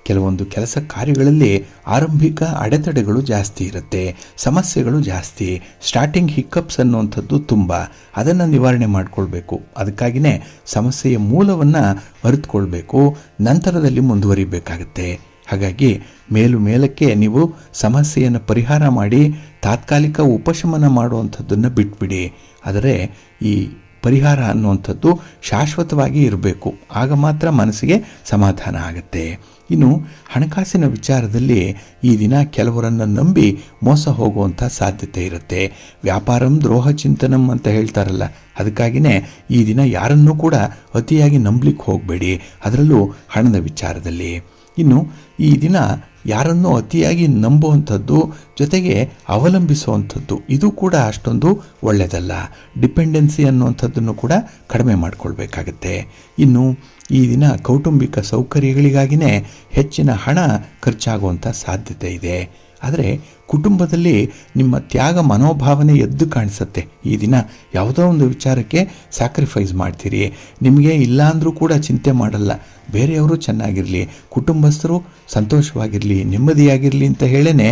ಕೆಲವೊಂದು ಕೆಲಸ ಕಾರ್ಯಗಳಲ್ಲಿ ಆರಂಭಿಕ ಅಡೆತಡೆಗಳು ಜಾಸ್ತಿ ಇರುತ್ತೆ, ಸಮಸ್ಯೆಗಳು ಜಾಸ್ತಿ, ಸ್ಟಾರ್ಟಿಂಗ್ ಹಿಕ್ಕಪ್ಸ್ ಅನ್ನುವಂಥದ್ದು ತುಂಬ. ಅದನ್ನು ನಿವಾರಣೆ ಮಾಡಿಕೊಳ್ಬೇಕು. ಅದಕ್ಕಾಗಿಯೇ ಸಮಸ್ಯೆಯ ಮೂಲವನ್ನು ಅರಿತುಕೊಳ್ಬೇಕು, ನಂತರದಲ್ಲಿ ಮುಂದುವರಿಬೇಕಾಗತ್ತೆ. ಹಾಗಾಗಿ ಮೇಲಕ್ಕೆ ನೀವು ಸಮಸ್ಯೆಯನ್ನು ಪರಿಹಾರ ಮಾಡಿ ತಾತ್ಕಾಲಿಕ ಉಪಶಮನ ಮಾಡುವಂಥದ್ದನ್ನು ಬಿಟ್ಬಿಡಿ. ಆದರೆ ಈ ಪರಿಹಾರ ಅನ್ನುವಂಥದ್ದು ಶಾಶ್ವತವಾಗಿ ಇರಬೇಕು. ಆಗ ಮಾತ್ರ ಮನಸ್ಸಿಗೆ ಸಮಾಧಾನ ಆಗುತ್ತೆ. ಇನ್ನು ಹಣಕಾಸಿನ ವಿಚಾರದಲ್ಲಿ ಈ ದಿನ ಕೆಲವರನ್ನು ನಂಬಿ ಮೋಸ ಹೋಗುವಂಥ ಸಾಧ್ಯತೆ ಇರುತ್ತೆ. ವ್ಯಾಪಾರಂ ದ್ರೋಹ ಚಿಂತನಂ ಅಂತ ಹೇಳ್ತಾರಲ್ಲ, ಅದಕ್ಕಾಗಿಯೇ ಈ ದಿನ ಯಾರನ್ನೂ ಕೂಡ ಅತಿಯಾಗಿ ನಂಬಲಿಕ್ಕೆ ಹೋಗಬೇಡಿ, ಅದರಲ್ಲೂ ಹಣದ ವಿಚಾರದಲ್ಲಿ. ಇನ್ನು ಈ ದಿನ ಯಾರನ್ನೂ ಅತಿಯಾಗಿ ನಂಬುವಂಥದ್ದು, ಜೊತೆಗೆ ಅವಲಂಬಿಸುವಂಥದ್ದು ಇದು ಕೂಡ ಅಷ್ಟೊಂದು ಒಳ್ಳೆಯದಲ್ಲ. ಡಿಪೆಂಡೆನ್ಸಿ ಅನ್ನುವಂಥದ್ದನ್ನು ಕೂಡ ಕಡಿಮೆ ಮಾಡಿಕೊಳ್ಬೇಕಾಗತ್ತೆ. ಇನ್ನು ಈ ದಿನ ಕೌಟುಂಬಿಕ ಸೌಕರ್ಯಗಳಿಗಾಗಿಯೇ ಹೆಚ್ಚಿನ ಹಣ ಖರ್ಚಾಗುವಂಥ ಸಾಧ್ಯತೆ ಇದೆ. ಆದರೆ ಕುಟುಂಬದಲ್ಲಿ ನಿಮ್ಮ ತ್ಯಾಗ ಮನೋಭಾವನೆ ಎದ್ದು ಕಾಣಿಸುತ್ತೆ. ಈ ದಿನ ಯಾವುದೋ ಒಂದು ವಿಚಾರಕ್ಕೆ ಸ್ಯಾಕ್ರಿಫೈಸ್ ಮಾಡ್ತೀರಿ. ನಿಮಗೆ ಇಲ್ಲ ಅಂದರೂ ಕೂಡ ಚಿಂತೆ ಮಾಡಲ್ಲ, ಬೇರೆಯವರು ಚೆನ್ನಾಗಿರಲಿ, ಕುಟುಂಬಸ್ಥರು ಸಂತೋಷವಾಗಿರಲಿ, ನೆಮ್ಮದಿಯಾಗಿರಲಿ ಅಂತ ಹೇಳೇ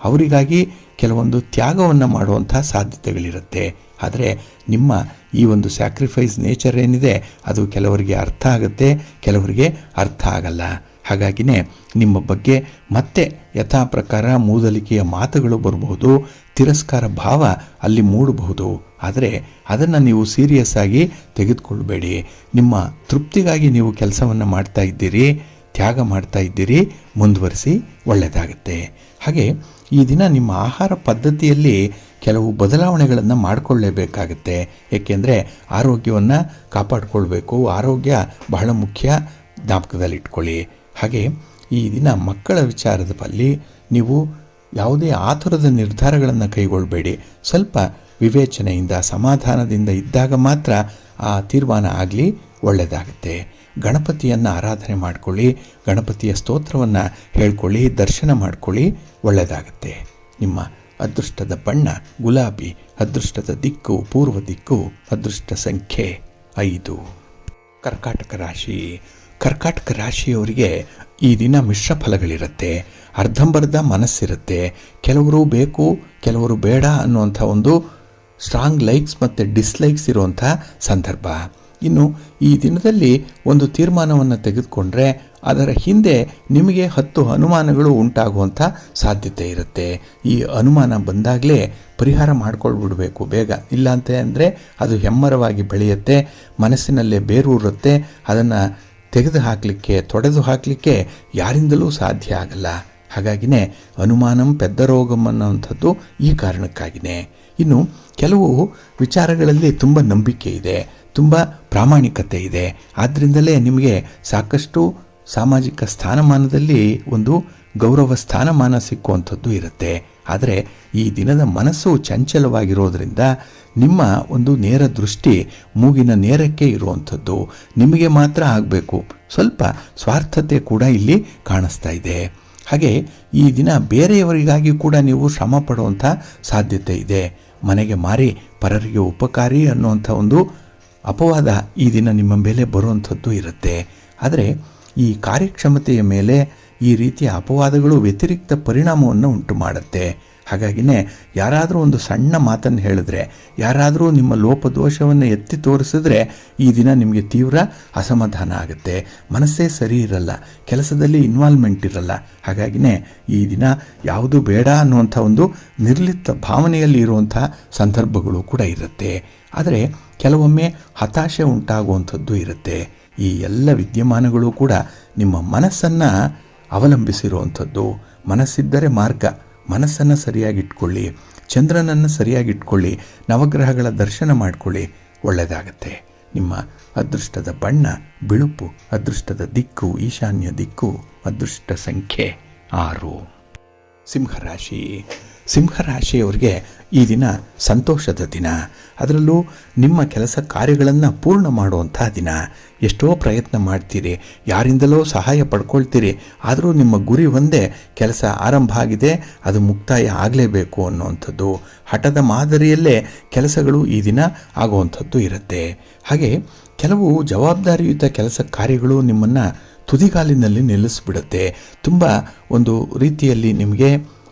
ಅವರಿಗಾಗಿ ಕೆಲವೊಂದು ತ್ಯಾಗವನ್ನು ಮಾಡುವಂಥ ಸಾಧ್ಯತೆಗಳಿರುತ್ತೆ. ಆದರೆ ನಿಮ್ಮ ಈ ಒಂದು ಸ್ಯಾಕ್ರಿಫೈಸ್ ನೇಚರ್ ಏನಿದೆ ಅದು ಕೆಲವರಿಗೆ ಅರ್ಥ ಆಗುತ್ತೆ, ಕೆಲವರಿಗೆ ಅರ್ಥ ಆಗಲ್ಲ. ಹಾಗಾಗಿನೇ ನಿಮ್ಮ ಬಗ್ಗೆ ಮತ್ತೆ ಯಥಾ ಪ್ರಕಾರ ಮೂದಲಿಕೆಯ ಮಾತುಗಳು ಬರಬಹುದು, ತಿರಸ್ಕಾರ ಭಾವ ಅಲ್ಲಿ ಮೂಡಬಹುದು. ಆದರೆ ಅದನ್ನು ನೀವು ಸೀರಿಯಸ್ ಆಗಿ ತೆಗೆದುಕೊಳ್ಬೇಡಿ. ನಿಮ್ಮ ತೃಪ್ತಿಗಾಗಿ ನೀವು ಕೆಲಸವನ್ನು ಮಾಡ್ತಾ ಇದ್ದೀರಿ, ತ್ಯಾಗ ಮಾಡ್ತಾ ಇದ್ದೀರಿ, ಮುಂದುವರಿಸಿ, ಒಳ್ಳೆಯದಾಗುತ್ತೆ. ಹಾಗೆ ಈ ದಿನ ನಿಮ್ಮ ಆಹಾರ ಪದ್ಧತಿಯಲ್ಲಿ ಕೆಲವು ಬದಲಾವಣೆಗಳನ್ನು ಮಾಡಿಕೊಳ್ಳಲೇಬೇಕಾಗತ್ತೆ. ಏಕೆಂದರೆ ಆರೋಗ್ಯವನ್ನು ಕಾಪಾಡಿಕೊಳ್ಬೇಕು. ಆರೋಗ್ಯ ಬಹಳ ಮುಖ್ಯ, ಜ್ಞಾಪಕದಲ್ಲಿಟ್ಕೊಳ್ಳಿ. ಹಾಗೆ ಈ ದಿನ ಮಕ್ಕಳ ವಿಚಾರದಲ್ಲಿ ನೀವು ಯಾವುದೇ ಆತುರದ ನಿರ್ಧಾರಗಳನ್ನು ಕೈಗೊಳ್ಳಬೇಡಿ. ಸ್ವಲ್ಪ ವಿವೇಚನೆಯಿಂದ, ಸಮಾಧಾನದಿಂದ ಇದ್ದಾಗ ಮಾತ್ರ ಆ ತೀರ್ಮಾನ ಆಗಲಿ, ಒಳ್ಳೆಯದಾಗುತ್ತೆ. ಗಣಪತಿಯನ್ನು ಆರಾಧನೆ ಮಾಡಿಕೊಳ್ಳಿ, ಗಣಪತಿಯ ಸ್ತೋತ್ರವನ್ನು ಹೇಳ್ಕೊಳ್ಳಿ, ದರ್ಶನ ಮಾಡಿಕೊಳ್ಳಿ, ಒಳ್ಳೆಯದಾಗುತ್ತೆ. ನಿಮ್ಮ ಅದೃಷ್ಟದ ಬಣ್ಣ ಗುಲಾಬಿ, ಅದೃಷ್ಟದ ದಿಕ್ಕು ಪೂರ್ವ ದಿಕ್ಕು, ಅದೃಷ್ಟ ಸಂಖ್ಯೆ 5. ಕರ್ಕಾಟಕ ರಾಶಿ. ಕರ್ಕಾಟಕ ರಾಶಿಯವರಿಗೆ ಈ ದಿನ ಮಿಶ್ರ ಫಲಗಳಿರುತ್ತೆ. ಅರ್ಧಂಬರ್ಧ ಮನಸ್ಸಿರುತ್ತೆ. ಕೆಲವರು ಬೇಕು, ಕೆಲವರು ಬೇಡ ಅನ್ನುವಂಥ ಒಂದು ಸ್ಟ್ರಾಂಗ್ ಲೈಕ್ಸ್ ಮತ್ತು ಡಿಸ್ಲೈಕ್ಸ್ ಇರುವಂಥ ಸಂದರ್ಭ. ಇನ್ನು ಈ ದಿನದಲ್ಲಿ ಒಂದು ತೀರ್ಮಾನವನ್ನು ತೆಗೆದುಕೊಂಡ್ರೆ ಅದರ ಹಿಂದೆ ನಿಮಗೆ 10 ಅನುಮಾನಗಳು ಉಂಟಾಗುವಂಥ ಸಾಧ್ಯತೆ ಇರುತ್ತೆ. ಈ ಅನುಮಾನ ಬಂದಾಗಲೇ ಪರಿಹಾರ ಮಾಡ್ಕೊಳ್ಬಿಡಬೇಕು ಬೇಗ. ಇಲ್ಲಾಂತ ಅಂದರೆ ಅದು ಹೆಮ್ಮರವಾಗಿ ಬೆಳೆಯುತ್ತೆ, ಮನಸ್ಸಿನಲ್ಲೇ ಬೇರೂರುತ್ತೆ. ಅದನ್ನು ತೆಗೆದು ಹಾಕಲಿಕ್ಕೆ, ತೊಡೆದು ಹಾಕಲಿಕ್ಕೆ ಯಾರಿಂದಲೂ ಸಾಧ್ಯ ಆಗಲ್ಲ. ಹಾಗಾಗಿನೇ ಅನುಮಾನಂ ಪೆದ್ದ ರೋಗಂ ಅನ್ನೋವಂಥದ್ದು ಈ ಕಾರಣಕ್ಕಾಗಿಯೇ. ಇನ್ನು ಕೆಲವು ವಿಚಾರಗಳಲ್ಲಿ ತುಂಬ ನಂಬಿಕೆ ಇದೆ, ತುಂಬ ಪ್ರಾಮಾಣಿಕತೆ ಇದೆ. ಆದ್ದರಿಂದಲೇ ನಿಮಗೆ ಸಾಕಷ್ಟು ಸಾಮಾಜಿಕ ಸ್ಥಾನಮಾನದಲ್ಲಿ ಒಂದು ಗೌರವ ಸ್ಥಾನಮಾನ ಸಿಕ್ಕುವಂಥದ್ದು ಇರುತ್ತೆ. ಆದರೆ ಈ ದಿನದ ಮನಸ್ಸು ಚಂಚಲವಾಗಿರೋದ್ರಿಂದ ನಿಮ್ಮ ಒಂದು ನೇರ ದೃಷ್ಟಿ ಮೂಗಿನ ನೇರಕ್ಕೆ ಇರುವಂಥದ್ದು, ನಿಮಗೆ ಮಾತ್ರ ಆಗಬೇಕು. ಸ್ವಲ್ಪ ಸ್ವಾರ್ಥತೆ ಕೂಡ ಇಲ್ಲಿ ಕಾಣಿಸ್ತಾ ಇದೆ. ಹಾಗೆ ಈ ದಿನ ಬೇರೆಯವರಿಗಾಗಿ ಕೂಡ ನೀವು ಶ್ರಮ ಪಡುವಂಥ ಸಾಧ್ಯತೆ ಇದೆ. ಮನೆಗೆ ಮಾರಿ ಪರರಿಗೆ ಉಪಕಾರಿ ಅನ್ನುವಂಥ ಒಂದು ಅಪವಾದ ಈ ದಿನ ನಿಮ್ಮ ಮೇಲೆ ಬರುವಂಥದ್ದು ಇರುತ್ತೆ. ಆದರೆ ಈ ಕಾರ್ಯಕ್ಷಮತೆಯ ಮೇಲೆ ಈ ರೀತಿಯ ಅಪವಾದಗಳು ವ್ಯತಿರಿಕ್ತ ಪರಿಣಾಮವನ್ನು ಉಂಟು ಮಾಡುತ್ತೆ. ಹಾಗಾಗಿನೇ ಯಾರಾದರೂ ಒಂದು ಸಣ್ಣ ಮಾತನ್ನು ಹೇಳಿದ್ರೆ, ಯಾರಾದರೂ ನಿಮ್ಮ ಲೋಪದೋಷವನ್ನು ಎತ್ತಿ ತೋರಿಸಿದ್ರೆ ಈ ದಿನ ನಿಮಗೆ ತೀವ್ರ ಅಸಮಾಧಾನ ಆಗುತ್ತೆ. ಮನಸ್ಸೇ ಸರಿ ಇರಲ್ಲ, ಕೆಲಸದಲ್ಲಿ ಇನ್ವಾಲ್ವ್ಮೆಂಟ್ ಇರಲ್ಲ. ಹಾಗಾಗಿನೇ ಈ ದಿನ ಯಾವುದು ಬೇಡ ಅನ್ನುವಂಥ ಒಂದು ನಿರ್ಲಿಪ್ತ ಭಾವನೆಯಲ್ಲಿ ಇರುವಂಥ ಸಂದರ್ಭಗಳು ಕೂಡ ಇರುತ್ತೆ. ಆದರೆ ಕೆಲವೊಮ್ಮೆ ಹತಾಶೆ ಉಂಟಾಗುವಂಥದ್ದು ಇರುತ್ತೆ. ಈ ಎಲ್ಲ ವಿದ್ಯಮಾನಗಳು ಕೂಡ ನಿಮ್ಮ ಮನಸ್ಸನ್ನು ಅವಲಂಬಿಸಿರುವಂಥದ್ದು. ಮನಸ್ಸಿದ್ದರೆ ಮಾರ್ಗ. ಮನಸ್ಸನ್ನು ಸರಿಯಾಗಿಟ್ಕೊಳ್ಳಿ, ಚಂದ್ರನನ್ನು ಸರಿಯಾಗಿಟ್ಕೊಳ್ಳಿ, ನವಗ್ರಹಗಳ ದರ್ಶನ ಮಾಡಿಕೊಳ್ಳಿ, ಒಳ್ಳೆಯದಾಗತ್ತೆ. ನಿಮ್ಮ ಅದೃಷ್ಟದ ಬಣ್ಣ ಬಿಳುಪು, ಅದೃಷ್ಟದ ದಿಕ್ಕು ಈಶಾನ್ಯ ದಿಕ್ಕು, ಅದೃಷ್ಟ ಸಂಖ್ಯೆ 6. ಸಿಂಹರಾಶಿ. ಸಿಂಹರಾಶಿಯವರಿಗೆ ಈ ದಿನ ಸಂತೋಷದ ದಿನ. ಅದರಲ್ಲೂ ನಿಮ್ಮ ಕೆಲಸ ಕಾರ್ಯಗಳನ್ನು ಪೂರ್ಣ ಮಾಡುವಂಥ ದಿನ. ಎಷ್ಟೋ ಪ್ರಯತ್ನ ಮಾಡ್ತೀರಿ, ಯಾರಿಂದಲೋ ಸಹಾಯ ಪಡ್ಕೊಳ್ತೀರಿ, ಆದರೂ ನಿಮ್ಮ ಗುರಿ ಒಂದೇ, ಕೆಲಸ ಆರಂಭ ಆಗಿದೆ, ಅದು ಮುಕ್ತಾಯ ಆಗಲೇಬೇಕು ಅನ್ನುವಂಥದ್ದು. ಹಠದ ಮಾದರಿಯಲ್ಲೇ ಕೆಲಸಗಳು ಈ ದಿನ ಆಗುವಂಥದ್ದು ಇರುತ್ತೆ. ಹಾಗೆ ಕೆಲವು ಜವಾಬ್ದಾರಿಯುತ ಕೆಲಸ ಕಾರ್ಯಗಳು ನಿಮ್ಮನ್ನು ತುದಿಗಾಲಿನಲ್ಲಿ ನಿಲ್ಲಿಸ್ಬಿಡುತ್ತೆ. ತುಂಬ ಒಂದು ರೀತಿಯಲ್ಲಿ ನಿಮಗೆ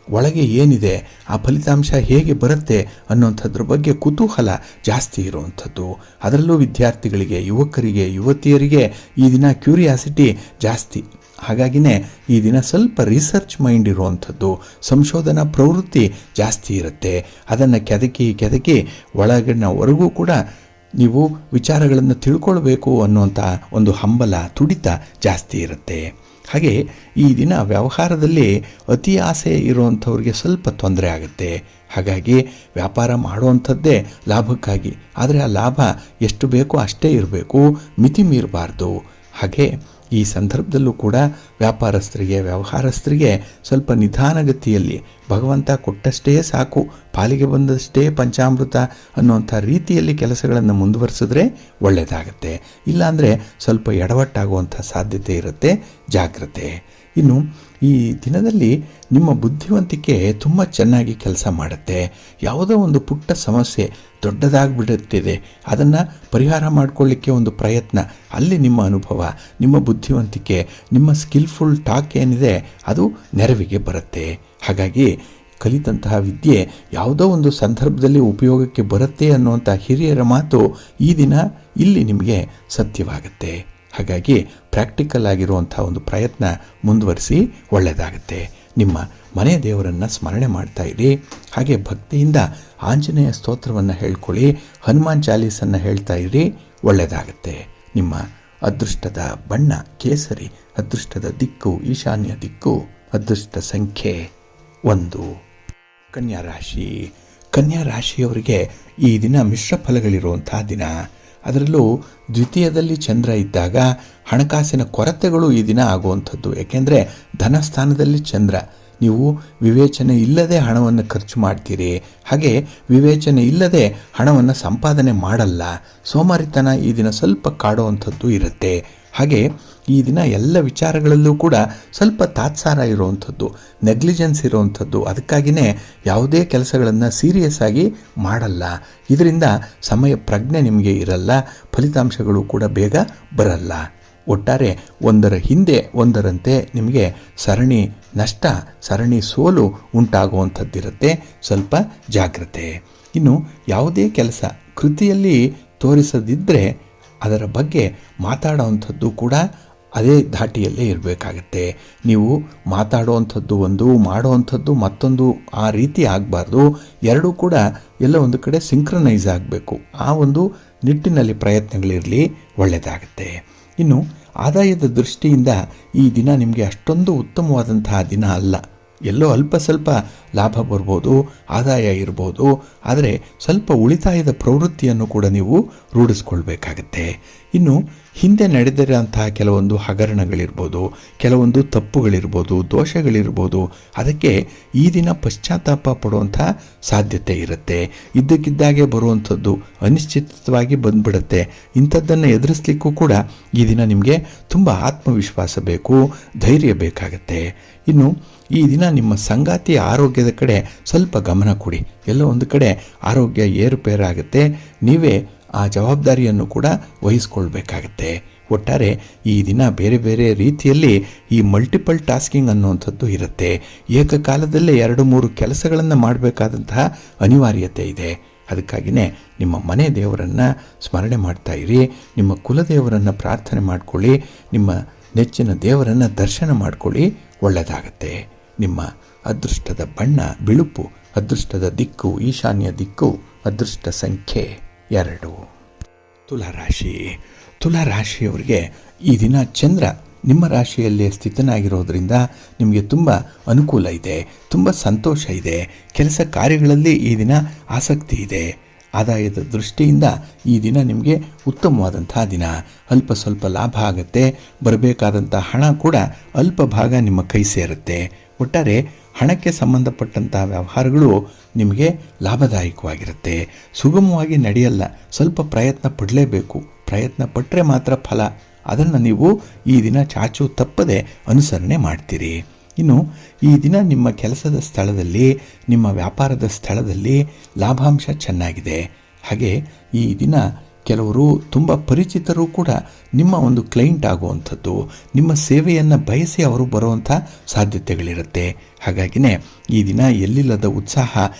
ಒಳಗೆ ಏನಿದೆ, ಆ ಫಲಿತಾಂಶ ಹೇಗೆ ಬರುತ್ತೆ ಅನ್ನೋಂಥದ್ರ ಬಗ್ಗೆ ಕುತೂಹಲ ಜಾಸ್ತಿ ಇರುವಂಥದ್ದು. ಅದರಲ್ಲೂ ವಿದ್ಯಾರ್ಥಿಗಳಿಗೆ, ಯುವಕರಿಗೆ, ಯುವತಿಯರಿಗೆ ಈ ದಿನ ಕ್ಯೂರಿಯಾಸಿಟಿ ಜಾಸ್ತಿ. ಹಾಗಾಗಿನೇ ಈ ದಿನ ಸ್ವಲ್ಪ ರಿಸರ್ಚ್ ಮೈಂಡ್ ಇರುವಂಥದ್ದು, ಸಂಶೋಧನಾ ಪ್ರವೃತ್ತಿ ಜಾಸ್ತಿ ಇರುತ್ತೆ. ಅದನ್ನು ಕೆದಕಿ ಒಳಗಿನವರೆಗೂ ಕೂಡ ನೀವು ವಿಚಾರಗಳನ್ನು ತಿಳ್ಕೊಳ್ಬೇಕು ಅನ್ನುವಂಥ ಒಂದು ಹಂಬಲ, ತುಡಿತ ಜಾಸ್ತಿ ಇರುತ್ತೆ. ಹಾಗೆ ಈ ದಿನ ವ್ಯವಹಾರದಲ್ಲಿ ಅತಿ ಆಸೆ ಇರುವಂಥವ್ರಿಗೆ ಸ್ವಲ್ಪ ತೊಂದರೆ ಆಗುತ್ತೆ. ಹಾಗಾಗಿ ವ್ಯಾಪಾರ ಮಾಡುವಂಥದ್ದೇ ಲಾಭಕ್ಕಾಗಿ, ಆದರೆ ಆ ಲಾಭ ಎಷ್ಟು ಬೇಕೋ ಅಷ್ಟೇ ಇರಬೇಕು, ಮಿತಿ ಮೀರಬಾರ್ದು. ಹಾಗೆ ಈ ಸಂದರ್ಭದಲ್ಲೂ ಕೂಡ ವ್ಯವಹಾರಸ್ಥರಿಗೆ ಸ್ವಲ್ಪ ನಿಧಾನಗತಿಯಲ್ಲಿ ಭಗವಂತ ಕೊಟ್ಟಷ್ಟೇ ಸಾಕು, ಪಾಲಿಗೆ ಬಂದಷ್ಟೇ ಪಂಚಾಮೃತ ಅನ್ನುವಂಥ ರೀತಿಯಲ್ಲಿ ಕೆಲಸಗಳನ್ನು ಮುಂದುವರಿಸಿದ್ರೆ ಒಳ್ಳೆಯದಾಗತ್ತೆ. ಇಲ್ಲಾಂದರೆ ಸ್ವಲ್ಪ ಎಡವಟ್ಟಾಗುವಂಥ ಸಾಧ್ಯತೆ ಇರುತ್ತೆ, ಜಾಗ್ರತೆ. ಇನ್ನು ಈ ದಿನದಲ್ಲಿ ನಿಮ್ಮ ಬುದ್ಧಿವಂತಿಕೆ ತುಂಬ ಚೆನ್ನಾಗಿ ಕೆಲಸ ಮಾಡುತ್ತೆ. ಯಾವುದೋ ಒಂದು ಪುಟ್ಟ ಸಮಸ್ಯೆ ದೊಡ್ಡದಾಗಿಬಿಡುತ್ತಿದೆ, ಅದನ್ನು ಪರಿಹಾರ ಮಾಡಿಕೊಳ್ಳಿಕ್ಕೆ ಒಂದು ಪ್ರಯತ್ನ, ಅಲ್ಲಿ ನಿಮ್ಮ ಅನುಭವ, ನಿಮ್ಮ ಬುದ್ಧಿವಂತಿಕೆ, ನಿಮ್ಮ ಸ್ಕಿಲ್ಫುಲ್ ಟಾಕ್ ಏನಿದೆ ಅದು ನೆರವಿಗೆ ಬರುತ್ತೆ. ಹಾಗಾಗಿ ಕಲಿತಂತಹ ವಿದ್ಯೆ ಯಾವುದೋ ಒಂದು ಸಂದರ್ಭದಲ್ಲಿ ಉಪಯೋಗಕ್ಕೆ ಬರುತ್ತೆ ಅನ್ನುವಂಥ ಹಿರಿಯರ ಮಾತು ಈ ದಿನ ಇಲ್ಲಿ ನಿಮಗೆ ಸತ್ಯವಾಗುತ್ತೆ. ಹಾಗಾಗಿ ಪ್ರಾಕ್ಟಿಕಲ್ ಆಗಿರುವಂಥ ಒಂದು ಪ್ರಯತ್ನ ಮುಂದುವರಿಸಿ, ಒಳ್ಳೆಯದಾಗುತ್ತೆ. ನಿಮ್ಮ ಮನೆ ದೇವರನ್ನು ಸ್ಮರಣೆ ಮಾಡ್ತಾ ಇರಿ. ಹಾಗೆ ಭಕ್ತಿಯಿಂದ ಆಂಜನೇಯ ಸ್ತೋತ್ರವನ್ನು ಹೇಳ್ಕೊಳ್ಳಿ, ಹನುಮಾನ್ ಚಾಲೀಸನ್ನು ಹೇಳ್ತಾ ಇರಿ, ಒಳ್ಳೆಯದಾಗುತ್ತೆ. ನಿಮ್ಮ ಅದೃಷ್ಟದ ಬಣ್ಣ ಕೇಸರಿ, ಅದೃಷ್ಟದ ದಿಕ್ಕು ಈಶಾನ್ಯ ದಿಕ್ಕು, ಅದೃಷ್ಟ ಸಂಖ್ಯೆ 1. ಕನ್ಯಾ ರಾಶಿ. ಕನ್ಯಾ ರಾಶಿಯವರಿಗೆ ಈ ದಿನ ಮಿಶ್ರ ಫಲಗಳಿರುವಂತಹ ದಿನ. ಅದರಲ್ಲೂ ದ್ವಿತೀಯದಲ್ಲಿ ಚಂದ್ರ ಇದ್ದಾಗ ಹಣಕಾಸಿನ ಕೊರತೆಗಳು ಈ ದಿನ ಆಗುವಂಥದ್ದು. ಏಕೆಂದರೆ ಧನಸ್ಥಾನದಲ್ಲಿ ಚಂದ್ರ, ನೀವು ವಿವೇಚನೆ ಇಲ್ಲದೆ ಹಣವನ್ನು ಖರ್ಚು ಮಾಡ್ತೀರಿ. ಹಾಗೆ ವಿವೇಚನೆ ಇಲ್ಲದೆ ಹಣವನ್ನು ಸಂಪಾದನೆ ಮಾಡಲ್ಲ. ಸೋಮಾರಿತನ ಈ ದಿನ ಸ್ವಲ್ಪ ಕಾಡುವಂಥದ್ದು ಇರುತ್ತೆ. ಹಾಗೆ ಈ ದಿನ ಎಲ್ಲ ವಿಚಾರಗಳಲ್ಲೂ ಕೂಡ ಸ್ವಲ್ಪ ತಾತ್ಸಾರ ಇರುವಂಥದ್ದು, ನೆಗ್ಲಿಜೆನ್ಸ್ ಇರುವಂಥದ್ದು. ಅದಕ್ಕಾಗಿಯೇ ಯಾವುದೇ ಕೆಲಸಗಳನ್ನು ಸೀರಿಯಸ್ ಆಗಿ ಮಾಡಲ್ಲ. ಇದರಿಂದ ಸಮಯ ಪ್ರಜ್ಞೆ ನಿಮಗೆ ಇರಲ್ಲ, ಫಲಿತಾಂಶಗಳು ಕೂಡ ಬೇಗ ಬರಲ್ಲ. ಒಟ್ಟಾರೆ ಒಂದರ ಹಿಂದೆ ಒಂದರಂತೆ ನಿಮಗೆ ಸರಣಿ ನಷ್ಟ, ಸರಣಿ ಸೋಲು ಉಂಟಾಗುವಂಥದ್ದಿರುತ್ತೆ. ಸ್ವಲ್ಪ ಜಾಗ್ರತೆ. ಇನ್ನು ಯಾವುದೇ ಕೆಲಸ ಕೃತಿಯಲ್ಲಿ ತೋರಿಸದಿದ್ದರೆ ಅದರ ಬಗ್ಗೆ ಮಾತಾಡೋವಂಥದ್ದು ಕೂಡ ಅದೇ ಧಾಟಿಯಲ್ಲೇ ಇರಬೇಕಾಗತ್ತೆ. ನೀವು ಮಾತಾಡುವಂಥದ್ದು ಒಂದು, ಮಾಡುವಂಥದ್ದು ಮತ್ತೊಂದು, ಆ ರೀತಿ ಆಗಬಾರ್ದು. ಎರಡೂ ಕೂಡ ಎಲ್ಲ ಒಂದು ಕಡೆ ಸಿಂಕ್ರನೈಸ್ ಆಗಬೇಕು. ಆ ಒಂದು ನಿಟ್ಟಿನಲ್ಲಿ ಪ್ರಯತ್ನಗಳಿರಲಿ, ಒಳ್ಳೆಯದಾಗುತ್ತೆ. ಇನ್ನು ಆದಾಯದ ದೃಷ್ಟಿಯಿಂದ ಈ ದಿನ ನಿಮಗೆ ಅಷ್ಟೊಂದು ಉತ್ತಮವಾದಂತಹ ದಿನ ಅಲ್ಲ. ಎಲ್ಲೋ ಅಲ್ಪ ಸ್ವಲ್ಪ ಲಾಭ ಬರ್ಬೋದು, ಆದಾಯ ಇರ್ಬೋದು, ಆದರೆ ಸ್ವಲ್ಪ ಉಳಿತಾಯದ ಪ್ರವೃತ್ತಿಯನ್ನು ಕೂಡ ನೀವು ರೂಢಿಸ್ಕೊಳ್ಬೇಕಾಗತ್ತೆ. ಇನ್ನು ಹಿಂದೆ ನಡೆದಿರೋಂತಹ ಕೆಲವೊಂದು ಹಗರಣಗಳಿರ್ಬೋದು, ಕೆಲವೊಂದು ತಪ್ಪುಗಳಿರ್ಬೋದು, ದೋಷಗಳಿರ್ಬೋದು, ಅದಕ್ಕೆ ಈ ದಿನ ಪಶ್ಚಾತ್ತಾಪ ಪಡುವಂಥ ಸಾಧ್ಯತೆ ಇರುತ್ತೆ. ಇದ್ದಕ್ಕಿದ್ದಾಗೆ ಬರುವಂಥದ್ದು ಅನಿಶ್ಚಿತವಾಗಿ ಬಂದ್ಬಿಡುತ್ತೆ. ಇಂಥದ್ದನ್ನು ಎದುರಿಸಲಿಕ್ಕೂ ಕೂಡ ಈ ದಿನ ನಿಮಗೆ ತುಂಬ ಆತ್ಮವಿಶ್ವಾಸ ಬೇಕು, ಧೈರ್ಯ ಬೇಕಾಗತ್ತೆ. ಇನ್ನು ಈ ದಿನ ನಿಮ್ಮ ಸಂಗಾತಿಯ ಆರೋಗ್ಯದ ಕಡೆ ಸ್ವಲ್ಪ ಗಮನ ಕೊಡಿ. ಎಲ್ಲೋ ಒಂದು ಕಡೆ ಆರೋಗ್ಯ ಏರುಪೇರಾಗುತ್ತೆ, ನೀವೇ ಆ ಜವಾಬ್ದಾರಿಯನ್ನು ಕೂಡ ವಹಿಸ್ಕೊಳ್ಬೇಕಾಗತ್ತೆ. ಒಟ್ಟಾರೆ ಈ ದಿನ ಬೇರೆ ಬೇರೆ ರೀತಿಯಲ್ಲಿ ಈ ಮಲ್ಟಿಪಲ್ ಟಾಸ್ಕಿಂಗ್ ಅನ್ನುವಂಥದ್ದು ಇರುತ್ತೆ. ಏಕಕಾಲದಲ್ಲೇ 2-3 ಕೆಲಸಗಳನ್ನು ಮಾಡಬೇಕಾದಂತಹ ಅನಿವಾರ್ಯತೆ ಇದೆ. ಅದಕ್ಕಾಗಿಯೇ ನಿಮ್ಮ ಮನೆ ದೇವರನ್ನು ಸ್ಮರಣೆ ಮಾಡ್ತಾ ಇರಿ, ನಿಮ್ಮ ಕುಲದೇವರನ್ನು ಪ್ರಾರ್ಥನೆ ಮಾಡಿಕೊಳ್ಳಿ, ನಿಮ್ಮ ನೆಚ್ಚಿನ ದೇವರನ್ನು ದರ್ಶನ ಮಾಡಿಕೊಳ್ಳಿ, ಒಳ್ಳೆಯದಾಗತ್ತೆ. ನಿಮ್ಮ ಅದೃಷ್ಟದ ಬಣ್ಣ ಬಿಳುಪು, ಅದೃಷ್ಟದ ದಿಕ್ಕು ಈಶಾನ್ಯ ದಿಕ್ಕು, ಅದೃಷ್ಟ ಸಂಖ್ಯೆ 2. ತುಲಾರಾಶಿ. ತುಲಾರಾಶಿಯವರಿಗೆ ಈ ದಿನ ಚಂದ್ರ ನಿಮ್ಮ ರಾಶಿಯಲ್ಲೇ ಸ್ಥಿತನಾಗಿರೋದ್ರಿಂದ ನಿಮಗೆ ತುಂಬ ಅನುಕೂಲ ಇದೆ, ತುಂಬ ಸಂತೋಷ ಇದೆ. ಕೆಲಸ ಕಾರ್ಯಗಳಲ್ಲಿ ಈ ದಿನ ಆಸಕ್ತಿ ಇದೆ. ಆದಾಯದ ದೃಷ್ಟಿಯಿಂದ ಈ ದಿನ ನಿಮಗೆ ಉತ್ತಮವಾದಂಥ ದಿನ. ಅಲ್ಪ ಸ್ವಲ್ಪ ಲಾಭ ಆಗುತ್ತೆ. ಬರಬೇಕಾದಂಥ ಹಣ ಕೂಡ ಅಲ್ಪ ಭಾಗ ನಿಮ್ಮ ಕೈ ಸೇರುತ್ತೆ. ಒಟ್ಟಾರೆ ಹಣಕ್ಕೆ ಸಂಬಂಧಪಟ್ಟಂತಹ ವ್ಯವಹಾರಗಳು ನಿಮಗೆ ಲಾಭದಾಯಕವಾಗಿರುತ್ತೆ. ಸುಗಮವಾಗಿ ನಡೆಯಲ್ಲ, ಸ್ವಲ್ಪ ಪ್ರಯತ್ನ ಪಡಲೇಬೇಕು. ಪ್ರಯತ್ನ ಪಟ್ಟರೆ ಮಾತ್ರ ಫಲ. ಅದನ್ನು ನೀವು ಈ ದಿನ ಚಾಚು ತಪ್ಪದೆ ಅನುಸರಣೆ ಮಾಡ್ತೀರಿ. ಇನ್ನು ಈ ದಿನ ನಿಮ್ಮ ಕೆಲಸದ ಸ್ಥಳದಲ್ಲಿ, ನಿಮ್ಮ ವ್ಯಾಪಾರದ ಸ್ಥಳದಲ್ಲಿ ಲಾಭಾಂಶ ಚೆನ್ನಾಗಿದೆ. ಹಾಗೆ ಈ ದಿನ ಕೆಲವರು ತುಂಬ ಪರಿಚಿತರು ಕೂಡ ನಿಮ್ಮ ಒಂದು ಕ್ಲೈಂಟ್ ಆಗುವಂಥದ್ದು, ನಿಮ್ಮ ಸೇವೆಯನ್ನು ಬಯಸಿ ಅವರು ಬರುವಂಥ ಸಾಧ್ಯತೆಗಳಿರುತ್ತೆ. ಹಾಗಾಗಿನೇ ಈ ದಿನ ಎಲ್ಲಿಲ್ಲದ ಉತ್ಸಾಹ,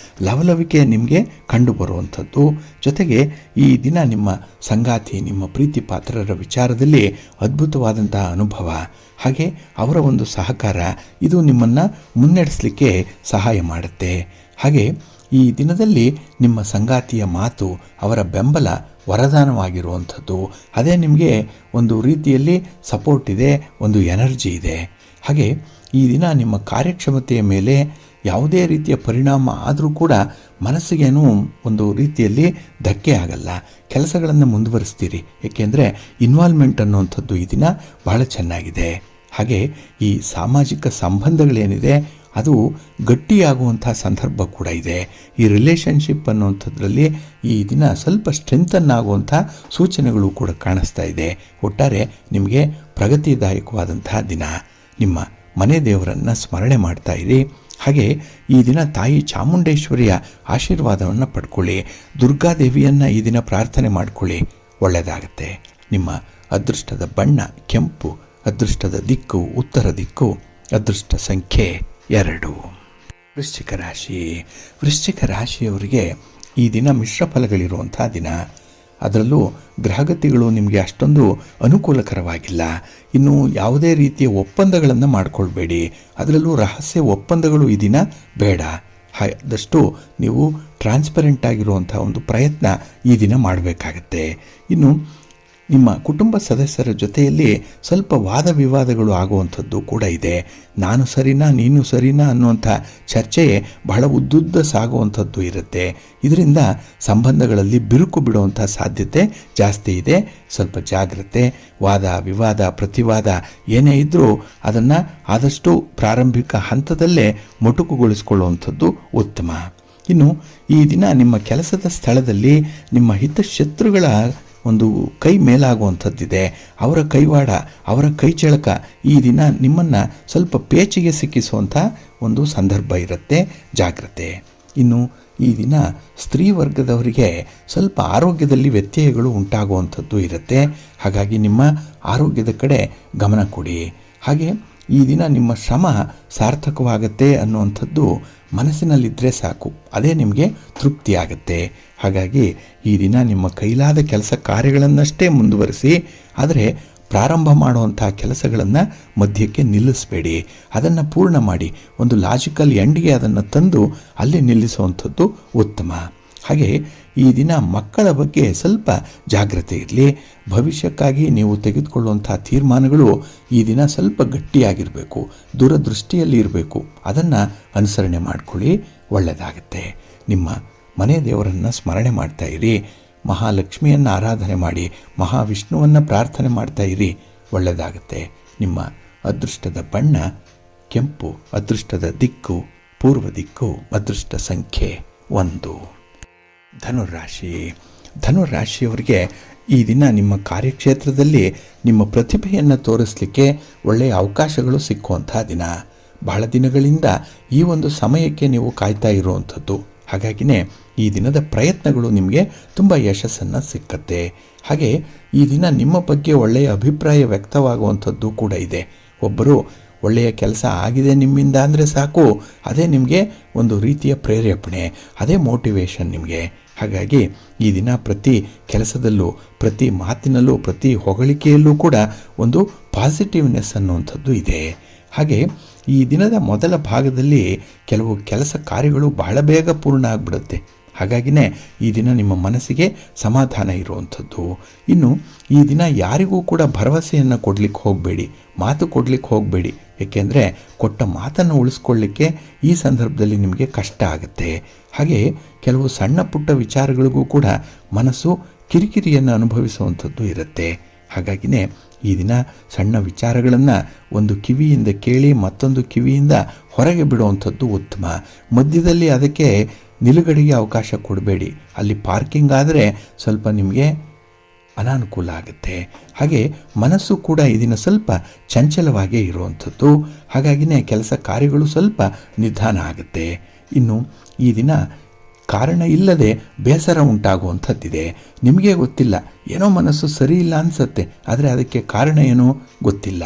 ಲವಲವಿಕೆ ನಿಮಗೆ ಕಂಡು ಬರುವಂಥದ್ದು. ಜೊತೆಗೆ ಈ ದಿನ ನಿಮ್ಮ ಸಂಗಾತಿ, ನಿಮ್ಮ ಪ್ರೀತಿ ಪಾತ್ರರ ವಿಚಾರದಲ್ಲಿ ಅದ್ಭುತವಾದಂತಹ ಅನುಭವ, ಹಾಗೆ ಅವರ ಒಂದು ಸಹಕಾರ, ಇದು ನಿಮ್ಮನ್ನು ಮುನ್ನಡೆಸಲಿಕ್ಕೆ ಸಹಾಯ ಮಾಡುತ್ತೆ. ಹಾಗೆ ಈ ದಿನದಲ್ಲಿ ನಿಮ್ಮ ಸಂಗಾತಿಯ ಮಾತು, ಅವರ ಬೆಂಬಲ ವರದಾನವಾಗಿರುವಂಥದ್ದು. ಅದೇ ನಿಮಗೆ ಒಂದು ರೀತಿಯಲ್ಲಿ ಸಪೋರ್ಟ್ ಇದೆ, ಒಂದು ಎನರ್ಜಿ ಇದೆ. ಹಾಗೆ ಈ ದಿನ ನಿಮ್ಮ ಕಾರ್ಯಕ್ಷಮತೆಯ ಮೇಲೆ ಯಾವುದೇ ರೀತಿಯ ಪರಿಣಾಮ ಆದರೂ ಕೂಡ ಮನಸ್ಸಿಗೇನೂ ಒಂದು ರೀತಿಯಲ್ಲಿ ಧಕ್ಕೆ ಆಗಲ್ಲ. ಕೆಲಸಗಳನ್ನು ಮುಂದುವರಿಸ್ತೀರಿ, ಏಕೆಂದರೆ ಇನ್ವಾಲ್ವ್ಮೆಂಟ್ ಅನ್ನುವಂಥದ್ದು ಈ ದಿನ ಬಹಳ ಚೆನ್ನಾಗಿದೆ. ಹಾಗೆ ಈ ಸಾಮಾಜಿಕ ಸಂಬಂಧಗಳೇನಿದೆ ಅದು ಗಟ್ಟಿಯಾಗುವಂಥ ಸಂದರ್ಭ ಕೂಡ ಇದೆ. ಈ ರಿಲೇಷನ್ಶಿಪ್ ಅನ್ನುವಂಥದ್ರಲ್ಲಿ ಈ ದಿನ ಸ್ವಲ್ಪ ಸ್ಟ್ರೆಂಥನ್ ಆಗುವಂಥ ಸೂಚನೆಗಳು ಕೂಡ ಕಾಣಿಸ್ತಾ ಇದೆ. ಒಟ್ಟಾರೆ ನಿಮಗೆ ಪ್ರಗತಿದಾಯಕವಾದಂತಹ ದಿನ. ನಿಮ್ಮ ಮನೆ ದೇವರನ್ನು ಸ್ಮರಣೆ ಮಾಡ್ತಾ ಇರಿ. ಹಾಗೆ ಈ ದಿನ ತಾಯಿ ಚಾಮುಂಡೇಶ್ವರಿಯ ಆಶೀರ್ವಾದವನ್ನು ಪಡ್ಕೊಳ್ಳಿ. ದುರ್ಗಾದೇವಿಯನ್ನು ಈ ದಿನ ಪ್ರಾರ್ಥನೆ ಮಾಡಿಕೊಳ್ಳಿ, ಒಳ್ಳೆಯದಾಗತ್ತೆ. ನಿಮ್ಮ ಅದೃಷ್ಟದ ಬಣ್ಣ ಕೆಂಪು, ಅದೃಷ್ಟದ ದಿಕ್ಕು ಉತ್ತರ ದಿಕ್ಕು, ಅದೃಷ್ಟ ಸಂಖ್ಯೆ 2. ವೃಶ್ಚಿಕ ರಾಶಿ. ವೃಶ್ಚಿಕ ರಾಶಿಯವರಿಗೆ ಈ ದಿನ ಮಿಶ್ರ ಫಲಗಳಿರುವಂಥ ದಿನ. ಅದರಲ್ಲೂ ಗ್ರಹಗತಿಗಳು ನಿಮಗೆ ಅಷ್ಟೊಂದು ಅನುಕೂಲಕರವಾಗಿಲ್ಲ. ಇನ್ನು ಯಾವುದೇ ರೀತಿಯ ಒಪ್ಪಂದಗಳನ್ನು ಮಾಡಿಕೊಳ್ಬೇಡಿ. ಅದರಲ್ಲೂ ರಹಸ್ಯ ಒಪ್ಪಂದಗಳು ಈ ದಿನ ಬೇಡ. ಆದಷ್ಟು ನೀವು ಟ್ರಾನ್ಸ್ಪರೆಂಟ್ ಆಗಿರುವಂಥ ಒಂದು ಪ್ರಯತ್ನ ಈ ದಿನ ಮಾಡಬೇಕಾಗತ್ತೆ. ಇನ್ನು ನಿಮ್ಮ ಕುಟುಂಬ ಸದಸ್ಯರ ಜೊತೆಯಲ್ಲಿ ಸ್ವಲ್ಪ ವಾದ ವಿವಾದಗಳು ಆಗುವಂಥದ್ದು ಕೂಡ ಇದೆ. ನಾನು ಸರಿನಾ ನೀನು ಸರಿನಾ ಅನ್ನುವಂಥ ಚರ್ಚೆಯೇ ಬಹಳ ಉದ್ದುದ್ದ ಸಾಗುವಂಥದ್ದು ಇರುತ್ತೆ. ಇದರಿಂದ ಸಂಬಂಧಗಳಲ್ಲಿ ಬಿರುಕು ಬಿಡುವಂಥ ಸಾಧ್ಯತೆ ಜಾಸ್ತಿ ಇದೆ. ಸ್ವಲ್ಪ ಜಾಗ್ರತೆ. ವಾದ ವಿವಾದ ಪ್ರತಿವಾದ ಏನೇ ಇದ್ದರೂ ಅದನ್ನು ಆದಷ್ಟು ಪ್ರಾರಂಭಿಕ ಹಂತದಲ್ಲೇ ಮೊಟಕುಗೊಳಿಸಿಕೊಳ್ಳುವಂಥದ್ದು ಉತ್ತಮ. ಇನ್ನು ಈ ದಿನ ನಿಮ್ಮ ಕೆಲಸದ ಸ್ಥಳದಲ್ಲಿ ನಿಮ್ಮ ಹಿತಶತ್ರುಗಳ ಒಂದು ಕೈ ಮೇಲಾಗುವಂಥದ್ದಿದೆ. ಅವರ ಕೈವಾಡ, ಅವರ ಕೈ ಚಳಕ ಈ ದಿನ ನಿಮ್ಮನ್ನು ಸ್ವಲ್ಪ ಪೇಚಿಗೆ ಸಿಕ್ಕಿಸುವಂಥ ಒಂದು ಸಂದರ್ಭ ಇರುತ್ತೆ. ಜಾಗ್ರತೆ. ಇನ್ನು ಈ ದಿನ ಸ್ತ್ರೀ ವರ್ಗದವರಿಗೆ ಸ್ವಲ್ಪ ಆರೋಗ್ಯದಲ್ಲಿ ವ್ಯತ್ಯಯಗಳು ಉಂಟಾಗುವಂಥದ್ದು ಇರುತ್ತೆ. ಹಾಗಾಗಿ ನಿಮ್ಮ ಆರೋಗ್ಯದ ಕಡೆ ಗಮನ ಕೊಡಿ. ಹಾಗೆ ಈ ದಿನ ನಿಮ್ಮ ಶ್ರಮ ಸಾರ್ಥಕವಾಗತ್ತೆ ಅನ್ನುವಂಥದ್ದು ಮನಸ್ಸಿನಲ್ಲಿದ್ದರೆ ಸಾಕು, ಅದೇ ನಿಮಗೆ ತೃಪ್ತಿಯಾಗತ್ತೆ. ಹಾಗಾಗಿ ಈ ದಿನ ನಿಮ್ಮ ಕೈಲಾದ ಕೆಲಸ ಕಾರ್ಯಗಳನ್ನಷ್ಟೇ ಮುಂದುವರಿಸಿ, ಆದರೆ ಪ್ರಾರಂಭ ಮಾಡುವಂಥ ಕೆಲಸಗಳನ್ನು ಮಧ್ಯಕ್ಕೆ ನಿಲ್ಲಿಸಬೇಡಿ. ಅದನ್ನು ಪೂರ್ಣ ಮಾಡಿ ಒಂದು ಲಾಜಿಕಲ್ ಎಂಡ್ಗೆ ಅದನ್ನು ತಂದು ಅಲ್ಲಿ ನಿಲ್ಲಿಸುವಂಥದ್ದು ಉತ್ತಮ. ಹಾಗೆ ಈ ದಿನ ಮಕ್ಕಳ ಬಗ್ಗೆ ಸ್ವಲ್ಪ ಜಾಗ್ರತೆ ಇರಲಿ. ಭವಿಷ್ಯಕ್ಕಾಗಿ ನೀವು ತೆಗೆದುಕೊಳ್ಳುವಂಥ ತೀರ್ಮಾನಗಳು ಈ ದಿನ ಸ್ವಲ್ಪ ಗಟ್ಟಿಯಾಗಿರಬೇಕು, ದೂರದೃಷ್ಟಿಯಲ್ಲಿ ಇರಬೇಕು. ಅದನ್ನು ಅನುಸರಣೆ ಮಾಡಿಕೊಳ್ಳಿ, ಒಳ್ಳೆಯದಾಗುತ್ತೆ. ನಿಮ್ಮ ಮನೆ ದೇವರನ್ನು ಸ್ಮರಣೆ ಮಾಡ್ತಾ ಇರಿ. ಮಹಾಲಕ್ಷ್ಮಿಯನ್ನು ಆರಾಧನೆ ಮಾಡಿ, ಮಹಾವಿಷ್ಣುವನ್ನು ಪ್ರಾರ್ಥನೆ ಮಾಡ್ತಾ ಇರಿ, ಒಳ್ಳೆಯದಾಗುತ್ತೆ. ನಿಮ್ಮ ಅದೃಷ್ಟದ ಬಣ್ಣ ಕೆಂಪು, ಅದೃಷ್ಟದ ದಿಕ್ಕು ಪೂರ್ವ ದಿಕ್ಕು, ಅದೃಷ್ಟ ಸಂಖ್ಯೆ 1. ಧನುರಾಶಿ. ಧನುರಾಶಿಯವರಿಗೆ ಈ ದಿನ ನಿಮ್ಮ ಕಾರ್ಯಕ್ಷೇತ್ರದಲ್ಲಿ ನಿಮ್ಮ ಪ್ರತಿಭೆಯನ್ನು ತೋರಿಸಲಿಕ್ಕೆ ಒಳ್ಳೆಯ ಅವಕಾಶಗಳು ಸಿಕ್ಕುವಂಥ ದಿನ. ಬಹಳ ದಿನಗಳಿಂದ ಈ ಒಂದು ಸಮಯಕ್ಕೆ ನೀವು ಕಾಯ್ತಾ ಇರುವಂಥದ್ದು. ಹಾಗಾಗಿನೇ ಈ ದಿನದ ಪ್ರಯತ್ನಗಳು ನಿಮಗೆ ತುಂಬ ಯಶಸ್ಸನ್ನು ಸಿಕ್ಕತ್ತೆ. ಹಾಗೆ ಈ ದಿನ ನಿಮ್ಮ ಬಗ್ಗೆ ಒಳ್ಳೆಯ ಅಭಿಪ್ರಾಯ ವ್ಯಕ್ತವಾಗುವಂಥದ್ದು ಕೂಡ ಇದೆ. ಒಬ್ಬರು ಒಳ್ಳೆಯ ಕೆಲಸ ಆಗಿದೆ ನಿಮ್ಮಿಂದ ಅಂದರೆ ಸಾಕು, ಅದೇ ನಿಮಗೆ ಒಂದು ರೀತಿಯ ಪ್ರೇರೇಪಣೆ, ಅದೇ ಮೋಟಿವೇಶನ್ ನಿಮಗೆ. ಹಾಗಾಗಿ ಈ ದಿನ ಪ್ರತಿ ಕೆಲಸದಲ್ಲೂ, ಪ್ರತಿ ಮಾತಿನಲ್ಲೂ, ಪ್ರತಿ ಹೊಗಳಿಕೆಯಲ್ಲೂ ಕೂಡ ಒಂದು ಪಾಸಿಟಿವ್ನೆಸ್ ಅನ್ನುವಂಥದ್ದು ಇದೆ. ಹಾಗೆ ಈ ದಿನದ ಮೊದಲ ಭಾಗದಲ್ಲಿ ಕೆಲವು ಕೆಲಸ ಕಾರ್ಯಗಳು ಬಹಳ ಬೇಗ ಪೂರ್ಣ ಆಗಿಬಿಡುತ್ತೆ. ಹಾಗಾಗಿನೇ ಈ ದಿನ ನಿಮ್ಮ ಮನಸ್ಸಿಗೆ ಸಮಾಧಾನ ಇರುವಂಥದ್ದು. ಇನ್ನು ಈ ದಿನ ಯಾರಿಗೂ ಕೂಡ ಭರವಸೆಯನ್ನು ಕೊಡಲಿಕ್ಕೆ ಹೋಗಬೇಡಿ, ಮಾತು ಕೊಡಲಿಕ್ಕೆ ಹೋಗಬೇಡಿ. ಏಕೆಂದರೆ ಕೊಟ್ಟ ಮಾತನ್ನು ಉಳಿಸ್ಕೊಳ್ಳಿಕ್ಕೆ ಈ ಸಂದರ್ಭದಲ್ಲಿ ನಿಮಗೆ ಕಷ್ಟ ಆಗುತ್ತೆ. ಹಾಗೆ ಕೆಲವು ಸಣ್ಣ ಪುಟ್ಟ ವಿಚಾರಗಳಿಗೂ ಕೂಡ ಮನಸ್ಸು ಕಿರಿಕಿರಿಯನ್ನು ಅನುಭವಿಸುವಂಥದ್ದು ಇರುತ್ತೆ. ಹಾಗಾಗಿನೇ ಈ ದಿನ ಸಣ್ಣ ವಿಚಾರಗಳನ್ನು ಒಂದು ಕಿವಿಯಿಂದ ಕೇಳಿ ಮತ್ತೊಂದು ಕಿವಿಯಿಂದ ಹೊರಗೆ ಬಿಡುವಂಥದ್ದು ಉತ್ತಮ. ಮಧ್ಯದಲ್ಲಿ ಅದಕ್ಕೆ ನಿಲುಗಡೆಗೆ ಅವಕಾಶ ಕೊಡಬೇಡಿ. ಅಲ್ಲಿ ಪಾರ್ಕಿಂಗ್ ಆದರೆ ಸ್ವಲ್ಪ ನಿಮಗೆ ಅನಾನುಕೂಲ ಆಗುತ್ತೆ. ಹಾಗೆ ಮನಸ್ಸು ಕೂಡ ಈ ದಿನ ಸ್ವಲ್ಪ ಚಂಚಲವಾಗೇ ಇರುವಂಥದ್ದು. ಹಾಗಾಗಿನೇ ಕೆಲಸ ಕಾರ್ಯಗಳು ಸ್ವಲ್ಪ ನಿಧಾನ ಆಗುತ್ತೆ. ಇನ್ನು ಈ ದಿನ ಕಾರಣ ಇಲ್ಲದೆ ಬೇಸರ ಉಂಟಾಗುವಂಥದ್ದಿದೆ. ನಿಮಗೆ ಗೊತ್ತಿಲ್ಲ, ಏನೋ ಮನಸ್ಸು ಸರಿ ಇಲ್ಲ ಅನಿಸುತ್ತೆ, ಆದರೆ ಅದಕ್ಕೆ ಕಾರಣ ಏನೋ ಗೊತ್ತಿಲ್ಲ.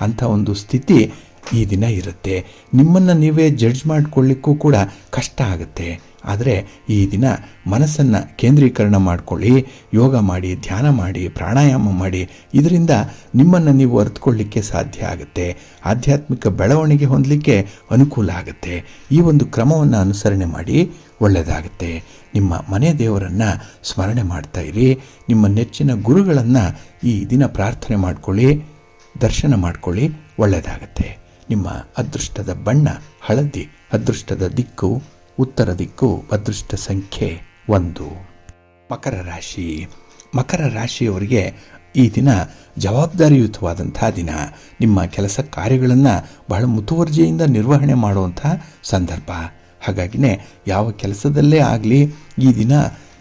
ಅಂಥ ಒಂದು ಸ್ಥಿತಿ ಈ ದಿನ ಇರುತ್ತೆ. ನಿಮ್ಮನ್ನು ನೀವೇ ಜಡ್ಜ್ ಮಾಡಿಕೊಳ್ಳಿಕ್ಕೂ ಕೂಡ ಕಷ್ಟ ಆಗುತ್ತೆ. ಆದರೆ ಈ ದಿನ ಮನಸ್ಸನ್ನು ಕೇಂದ್ರೀಕರಣ ಮಾಡಿಕೊಳ್ಳಿ, ಯೋಗ ಮಾಡಿ, ಧ್ಯಾನ ಮಾಡಿ, ಪ್ರಾಣಾಯಾಮ ಮಾಡಿ. ಇದರಿಂದ ನಿಮ್ಮನ್ನು ನೀವು ಅರಿತುಕೊಳ್ಳಿಕ್ಕೆ ಸಾಧ್ಯ ಆಗುತ್ತೆ. ಆಧ್ಯಾತ್ಮಿಕ ಬೆಳವಣಿಗೆ ಹೊಂದಲಿಕ್ಕೆ ಅನುಕೂಲ ಆಗುತ್ತೆ. ಈ ಒಂದು ಕ್ರಮವನ್ನು ಅನುಸರಣೆ ಮಾಡಿ, ಒಳ್ಳೆಯದಾಗುತ್ತೆ. ನಿಮ್ಮ ಮನೆ ದೇವರನ್ನು ಸ್ಮರಣೆ ಮಾಡ್ತಾ ಇರಿ. ನಿಮ್ಮ ನೆಚ್ಚಿನ ಗುರುಗಳನ್ನು ಈ ದಿನ ಪ್ರಾರ್ಥನೆ ಮಾಡಿಕೊಳ್ಳಿ, ದರ್ಶನ ಮಾಡಿಕೊಳ್ಳಿ, ಒಳ್ಳೆಯದಾಗುತ್ತೆ. ನಿಮ್ಮ ಅದೃಷ್ಟದ ಬಣ್ಣ ಹಳದಿ, ಅದೃಷ್ಟದ ದಿಕ್ಕು ಉತ್ತರ ದಿಕ್ಕು, ಅದೃಷ್ಟ ಸಂಖ್ಯೆ 1. ಮಕರ ರಾಶಿ. ಮಕರ ರಾಶಿಯವರಿಗೆ ಈ ದಿನ ಜವಾಬ್ದಾರಿಯುತವಾದಂಥ ದಿನ. ನಿಮ್ಮ ಕೆಲಸ ಕಾರ್ಯಗಳನ್ನು ಬಹಳ ಮುತುವರ್ಜಿಯಿಂದ ನಿರ್ವಹಣೆ ಮಾಡುವಂಥ ಸಂದರ್ಭ. ಹಾಗಾಗಿನೇ ಯಾವ ಕೆಲಸದಲ್ಲೇ ಆಗಲಿ ಈ ದಿನ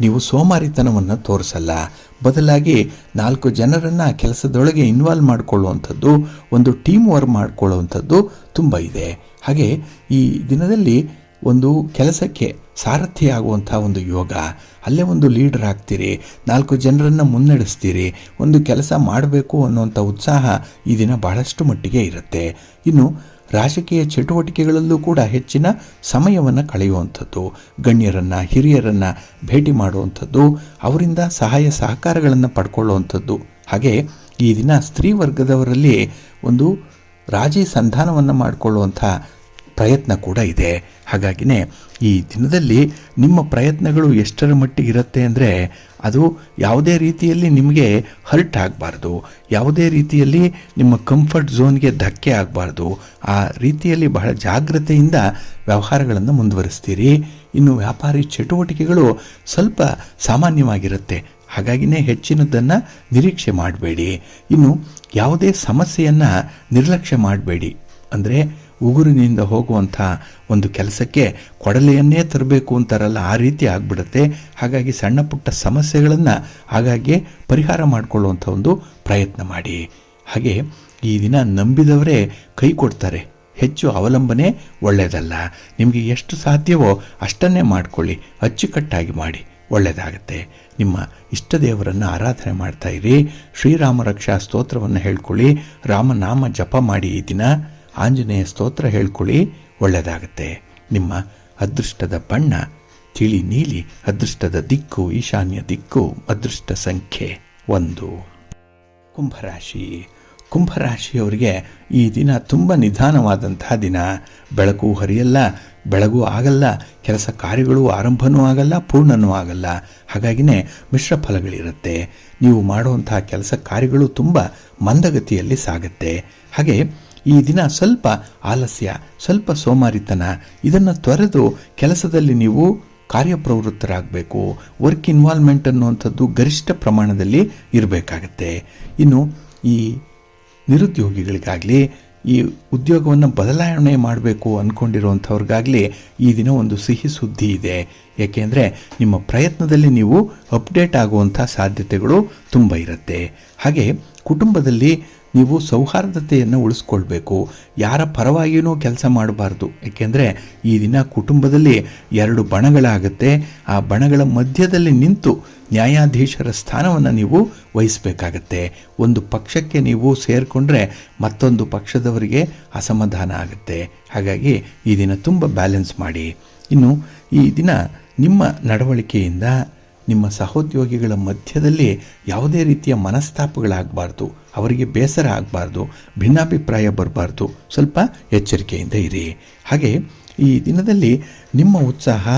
ನೀವು ಸೋಮಾರಿತನವನ್ನು ತೋರಿಸಲ್ಲ. ಬದಲಾಗಿ 4 ಜನರನ್ನು ಕೆಲಸದೊಳಗೆ ಇನ್ವಾಲ್ವ್ ಮಾಡಿಕೊಳ್ಳುವಂಥದ್ದು, ಒಂದು ಟೀಮ್ ವರ್ಕ್ ಮಾಡಿಕೊಳ್ಳುವಂಥದ್ದು ತುಂಬ ಇದೆ. ಹಾಗೆ ಈ ದಿನದಲ್ಲಿ ಒಂದು ಕೆಲಸಕ್ಕೆ ಸಾರಥಿ ಆಗುವಂಥ ಒಂದು ಯೋಗ. ಅಲ್ಲೇ ಒಂದು ಲೀಡರ್ ಆಗ್ತೀರಿ, 4 ಜನರನ್ನು ಮುನ್ನಡೆಸ್ತೀರಿ, ಒಂದು ಕೆಲಸ ಮಾಡಬೇಕು ಅನ್ನುವಂಥ ಉತ್ಸಾಹ ಈ ದಿನ ಬಹಳಷ್ಟು ಮಟ್ಟಿಗೆ ಇರುತ್ತೆ. ಇನ್ನು ರಾಜಕೀಯ ಚಟುವಟಿಕೆಗಳಲ್ಲೂ ಕೂಡ ಹೆಚ್ಚಿನ ಸಮಯವನ್ನು ಕಳೆಯುವಂಥದ್ದು, ಗಣ್ಯರನ್ನು ಹಿರಿಯರನ್ನು ಭೇಟಿ ಮಾಡುವಂಥದ್ದು, ಅವರಿಂದ ಸಹಾಯ ಸಹಕಾರಗಳನ್ನು ಪಡ್ಕೊಳ್ಳುವಂಥದ್ದು. ಹಾಗೆ ಈ ದಿನ ಸ್ತ್ರೀ ವರ್ಗದವರಲ್ಲಿ ಒಂದು ರಾಜಿ ಸಂಧಾನವನ್ನು ಮಾಡಿಕೊಳ್ಳುವಂಥ ಪ್ರಯತ್ನ ಕೂಡ ಇದೆ. ಹಾಗಾಗಿನೇ ಈ ದಿನದಲ್ಲಿ ನಿಮ್ಮ ಪ್ರಯತ್ನಗಳು ಎಷ್ಟರ ಮಟ್ಟಿಗೆ ಇರುತ್ತೆ ಅಂದರೆ ಅದು ಯಾವುದೇ ರೀತಿಯಲ್ಲಿ ನಿಮಗೆ ಹರ್ಟ್ ಆಗಬಾರ್ದು, ಯಾವುದೇ ರೀತಿಯಲ್ಲಿ ನಿಮ್ಮ ಕಂಫರ್ಟ್ ಝೋನ್ಗೆ ಧಕ್ಕೆ ಆಗಬಾರ್ದು. ಆ ರೀತಿಯಲ್ಲಿ ಬಹಳ ಜಾಗ್ರತೆಯಿಂದ ವ್ಯವಹಾರಗಳನ್ನು ಮುಂದುವರಿಸ್ತೀರಿ. ಇನ್ನು ವ್ಯಾಪಾರಿ ಚಟುವಟಿಕೆಗಳು ಸ್ವಲ್ಪ ಸಾಮಾನ್ಯವಾಗಿರುತ್ತೆ. ಹಾಗಾಗಿನೇ ಹೆಚ್ಚಿನದನ್ನು ನಿರೀಕ್ಷೆ ಮಾಡಬೇಡಿ. ಇನ್ನು ಯಾವುದೇ ಸಮಸ್ಯೆಯನ್ನು ನಿರ್ಲಕ್ಷ್ಯ ಮಾಡಬೇಡಿ. ಅಂದರೆ ಉಗುರಿನಿಂದ ಹೋಗುವಂಥ ಒಂದು ಕೆಲಸಕ್ಕೆ ಕೊಡಲೆಯನ್ನೇ ತರಬೇಕು ಅಂತಾರಲ್ಲ, ಆ ರೀತಿ ಆಗಿಬಿಡುತ್ತೆ. ಹಾಗಾಗಿ ಸಣ್ಣ ಪುಟ್ಟ ಸಮಸ್ಯೆಗಳನ್ನು ಹಾಗಾಗಿ ಪರಿಹಾರ ಮಾಡಿಕೊಳ್ಳುವಂಥ ಒಂದು ಪ್ರಯತ್ನ ಮಾಡಿ. ಹಾಗೆ ಈ ದಿನ ನಂಬಿದವರೇ ಕೈ ಕೊಡ್ತಾರೆ. ಹೆಚ್ಚು ಅವಲಂಬನೆ ಒಳ್ಳೆಯದಲ್ಲ. ನಿಮಗೆ ಎಷ್ಟು ಸಾಧ್ಯವೋ ಅಷ್ಟನ್ನೇ ಮಾಡಿಕೊಳ್ಳಿ, ಅಚ್ಚುಕಟ್ಟಾಗಿ ಮಾಡಿ, ಒಳ್ಳೆಯದಾಗುತ್ತೆ. ನಿಮ್ಮ ಇಷ್ಟ ದೇವರನ್ನು ಆರಾಧನೆ ಮಾಡ್ತಾ ಇರಿ. ಶ್ರೀರಾಮ ರಕ್ಷಾ ಸ್ತೋತ್ರವನ್ನು ಹೇಳ್ಕೊಳ್ಳಿ, ರಾಮನಾಮ ಜಪ ಮಾಡಿ. ಈ ದಿನ ಆಂಜನೇಯ ಸ್ತೋತ್ರ ಹೇಳ್ಕೊಳ್ಳಿ, ಒಳ್ಳೆಯದಾಗುತ್ತೆ. ನಿಮ್ಮ ಅದೃಷ್ಟದ ಬಣ್ಣ ತಿಳಿ ನೀಲಿ, ಅದೃಷ್ಟದ ದಿಕ್ಕು ಈಶಾನ್ಯ ದಿಕ್ಕು, ಅದೃಷ್ಟ ಸಂಖ್ಯೆ 1. ಕುಂಭರಾಶಿ. ಕುಂಭರಾಶಿಯವರಿಗೆ ಈ ದಿನ ತುಂಬ ನಿಧಾನವಾದಂತಹ ದಿನ. ಬೆಳಕು ಹರಿಯಲ್ಲ, ಬೆಳಗೂ ಆಗಲ್ಲ, ಕೆಲಸ ಕಾರ್ಯಗಳು ಆರಂಭವೂ ಆಗಲ್ಲ, ಪೂರ್ಣನೂ ಆಗಲ್ಲ. ಹಾಗಾಗಿನೇ ಮಿಶ್ರ ಫಲಗಳಿರುತ್ತೆ. ನೀವು ಮಾಡುವಂತಹ ಕೆಲಸ ಕಾರ್ಯಗಳು ತುಂಬ ಮಂದಗತಿಯಲ್ಲಿ ಸಾಗುತ್ತೆ. ಹಾಗೆ ಈ ದಿನ ಸ್ವಲ್ಪ ಆಲಸ್ಯ, ಸ್ವಲ್ಪ ಸೋಮಾರಿತನ, ಇದನ್ನು ತೊರೆದು ಕೆಲಸದಲ್ಲಿ ನೀವು ಕಾರ್ಯಪ್ರವೃತ್ತರಾಗಬೇಕು. ವರ್ಕ್ ಇನ್ವಾಲ್ವ್ಮೆಂಟ್ ಅನ್ನುವಂಥದ್ದು ಗರಿಷ್ಠ ಪ್ರಮಾಣದಲ್ಲಿ ಇರಬೇಕಾಗತ್ತೆ. ಇನ್ನು ಈ ನಿರುದ್ಯೋಗಿಗಳಿಗಾಗಲಿ, ಈ ಉದ್ಯೋಗವನ್ನು ಬದಲಾವಣೆ ಮಾಡಬೇಕು ಅಂದ್ಕೊಂಡಿರುವಂಥವ್ರಿಗಾಗಲಿ ಈ ದಿನ ಒಂದು ಸಿಹಿ ಸುದ್ದಿ ಇದೆ. ಏಕೆಂದರೆ ನಿಮ್ಮ ಪ್ರಯತ್ನದಲ್ಲಿ ನೀವು ಅಪ್ಡೇಟ್ ಆಗುವಂಥ ಸಾಧ್ಯತೆಗಳು ತುಂಬ ಇರುತ್ತೆ. ಹಾಗೆ ಕುಟುಂಬದಲ್ಲಿ ನೀವು ಸೌಹಾರ್ದತೆಯನ್ನು ಉಳಿಸ್ಕೊಳ್ಬೇಕು. ಯಾರ ಪರವಾಗಿಯೂ ಕೆಲಸ ಮಾಡಬಾರ್ದು. ಏಕೆಂದರೆ ಈ ದಿನ ಕುಟುಂಬದಲ್ಲಿ 2 ಬಣಗಳಾಗುತ್ತೆ. ಆ ಬಣಗಳ ಮಧ್ಯದಲ್ಲಿ ನಿಂತು ನ್ಯಾಯಾಧೀಶರ ಸ್ಥಾನವನ್ನು ನೀವು ವಹಿಸಬೇಕಾಗತ್ತೆ. ಒಂದು ಪಕ್ಷಕ್ಕೆ ನೀವು ಸೇರಿಕೊಂಡ್ರೆ ಮತ್ತೊಂದು ಪಕ್ಷದವರಿಗೆ ಅಸಮಾಧಾನ ಆಗುತ್ತೆ. ಹಾಗಾಗಿ ಈ ದಿನ ತುಂಬ ಬ್ಯಾಲೆನ್ಸ್ ಮಾಡಿ. ಇನ್ನು ಈ ದಿನ ನಿಮ್ಮ ನಡವಳಿಕೆಯಿಂದ ನಿಮ್ಮ ಸಹೋದ್ಯೋಗಿಗಳ ಮಧ್ಯದಲ್ಲಿ ಯಾವುದೇ ರೀತಿಯ ಮನಸ್ತಾಪಗಳಾಗಬಾರ್ದು, ಅವರಿಗೆ ಬೇಸರ ಆಗಬಾರ್ದು, ಭಿನ್ನಾಭಿಪ್ರಾಯ ಬರಬಾರ್ದು. ಸ್ವಲ್ಪ ಎಚ್ಚರಿಕೆಯಿಂದ ಇರಿ. ಹಾಗೆ ಈ ದಿನದಲ್ಲಿ ನಿಮ್ಮ ಉತ್ಸಾಹ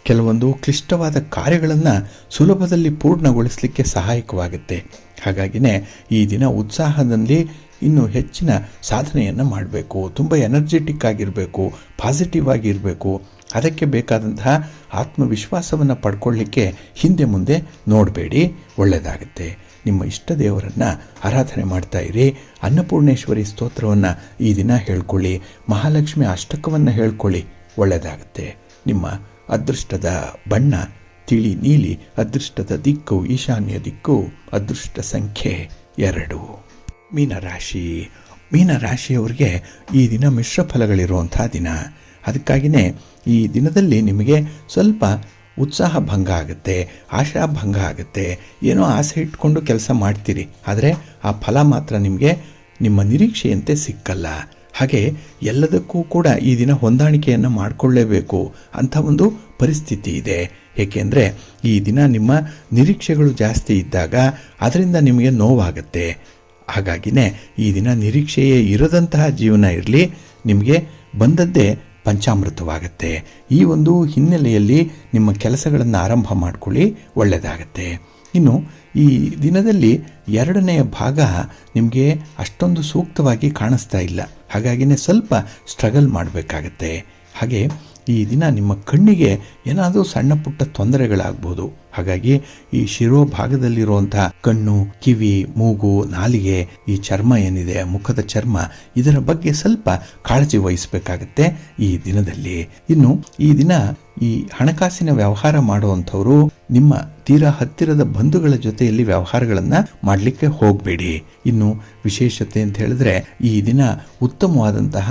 ಕೆಲವೊಂದು ಕ್ಲಿಷ್ಟವಾದ ಕಾರ್ಯಗಳನ್ನು ಸುಲಭದಲ್ಲಿ ಪೂರ್ಣಗೊಳಿಸಲಿಕ್ಕೆ ಸಹಾಯಕವಾಗುತ್ತೆ. ಹಾಗಾಗಿನೇ ಈ ದಿನ ಉತ್ಸಾಹದಲ್ಲಿ ಇನ್ನೂ ಹೆಚ್ಚಿನ ಸಾಧನೆಯನ್ನು ಮಾಡಬೇಕು. ತುಂಬ ಎನರ್ಜೆಟಿಕ್ ಆಗಿರಬೇಕು, ಪಾಸಿಟಿವ್ ಆಗಿರಬೇಕು. ಅದಕ್ಕೆ ಬೇಕಾದಂತಹ ಆತ್ಮವಿಶ್ವಾಸವನ್ನು ಪಡ್ಕೊಳ್ಳಿಕ್ಕೆ ಹಿಂದೆ ಮುಂದೆ ನೋಡಬೇಡಿ, ಒಳ್ಳೆಯದಾಗುತ್ತೆ. ನಿಮ್ಮ ಇಷ್ಟ ದೇವರನ್ನು ಆರಾಧನೆ ಮಾಡ್ತಾ ಇರಿ. ಅನ್ನಪೂರ್ಣೇಶ್ವರಿ ಸ್ತೋತ್ರವನ್ನು ಈ ದಿನ ಹೇಳ್ಕೊಳ್ಳಿ. ಮಹಾಲಕ್ಷ್ಮಿ ಅಷ್ಟಕವನ್ನು ಹೇಳ್ಕೊಳ್ಳಿ, ಒಳ್ಳೆಯದಾಗುತ್ತೆ. ನಿಮ್ಮ ಅದೃಷ್ಟದ ಬಣ್ಣ ತಿಳಿ ನೀಲಿ, ಅದೃಷ್ಟದ ದಿಕ್ಕು ಈಶಾನ್ಯ ದಿಕ್ಕು, ಅದೃಷ್ಟ ಸಂಖ್ಯೆ 2. ಮೀನರಾಶಿ. ಮೀನರಾಶಿಯವರಿಗೆ ಈ ದಿನ ಮಿಶ್ರ ಫಲಗಳಿರುವಂಥ ದಿನ. ಅದಕ್ಕಾಗಿಯೇ ಈ ದಿನದಲ್ಲಿ ನಿಮಗೆ ಸ್ವಲ್ಪ ಉತ್ಸಾಹ ಭಂಗ ಆಗುತ್ತೆ, ಆಶಾ ಭಂಗ ಆಗುತ್ತೆ. ಏನೋ ಆಸೆ ಇಟ್ಕೊಂಡು ಕೆಲಸ ಮಾಡ್ತೀರಿ, ಆದರೆ ಆ ಫಲ ಮಾತ್ರ ನಿಮಗೆ ನಿಮ್ಮ ನಿರೀಕ್ಷೆಯಂತೆ ಸಿಕ್ಕಲ್ಲ. ಹಾಗೆ ಎಲ್ಲದಕ್ಕೂ ಕೂಡ ಈ ದಿನ ಹೊಂದಾಣಿಕೆಯನ್ನು ಮಾಡಿಕೊಳ್ಳೇಬೇಕು ಅಂಥ ಒಂದು ಪರಿಸ್ಥಿತಿ ಇದೆ. ಏಕೆಂದರೆ ಈ ದಿನ ನಿಮ್ಮ ನಿರೀಕ್ಷೆಗಳು ಜಾಸ್ತಿ ಇದ್ದಾಗ ಅದರಿಂದ ನಿಮಗೆ ನೋವಾಗುತ್ತೆ. ಹಾಗಾಗಿನೇ ಈ ದಿನ ನಿರೀಕ್ಷೆಯೇ ಇರದಂತಹ ಜೀವನ ಇರಲಿ, ನಿಮಗೆ ಬಂದದ್ದೇ ಪಂಚಾಮೃತವಾಗುತ್ತೆ. ಈ ಒಂದು ಹಿನ್ನೆಲೆಯಲ್ಲಿ ನಿಮ್ಮ ಕೆಲಸಗಳನ್ನು ಆರಂಭ ಮಾಡಿಕೊಳ್ಳಿ, ಒಳ್ಳೆಯದಾಗತ್ತೆ. ಇನ್ನು ಈ ದಿನದಲ್ಲಿ 2ನೇ ಭಾಗ ನಿಮಗೆ ಅಷ್ಟೊಂದು ಸೂಕ್ತವಾಗಿ ಕಾಣಿಸ್ತಾ ಇಲ್ಲ. ಹಾಗಾಗಿನೇ ಸ್ವಲ್ಪ ಸ್ಟ್ರಗಲ್ ಮಾಡಬೇಕಾಗತ್ತೆ. ಹಾಗೆ ಈ ದಿನ ನಿಮ್ಮ ಕಣ್ಣಿಗೆ ಏನಾದರೂ ಸಣ್ಣ ಪುಟ್ಟ ತೊಂದರೆಗಳಾಗ್ಬೋದು. ಹಾಗಾಗಿ ಈ ಶಿರೋಭಾಗದಲ್ಲಿರುವಂಥ ಕಣ್ಣು, ಕಿವಿ, ಮೂಗು, ನಾಲಿಗೆ, ಈ ಚರ್ಮ ಏನಿದೆ, ಮುಖದ ಚರ್ಮ, ಇದರ ಬಗ್ಗೆ ಸ್ವಲ್ಪ ಕಾಳಜಿ ವಹಿಸಬೇಕಾಗತ್ತೆ ಈ ದಿನದಲ್ಲಿ. ಇನ್ನು ಈ ದಿನ ಈ ಹಣಕಾಸಿನ ವ್ಯವಹಾರ ಮಾಡುವಂಥವರು ನಿಮ್ಮ ತೀರಾ ಹತ್ತಿರದ ಬಂಧುಗಳ ಜೊತೆಯಲ್ಲಿ ವ್ಯವಹಾರಗಳನ್ನು ಮಾಡಲಿಕ್ಕೆ ಹೋಗಬೇಡಿ. ಇನ್ನು ವಿಶೇಷತೆ ಅಂತ ಹೇಳಿದ್ರೆ ಈ ದಿನ ಉತ್ತಮವಾದಂತಹ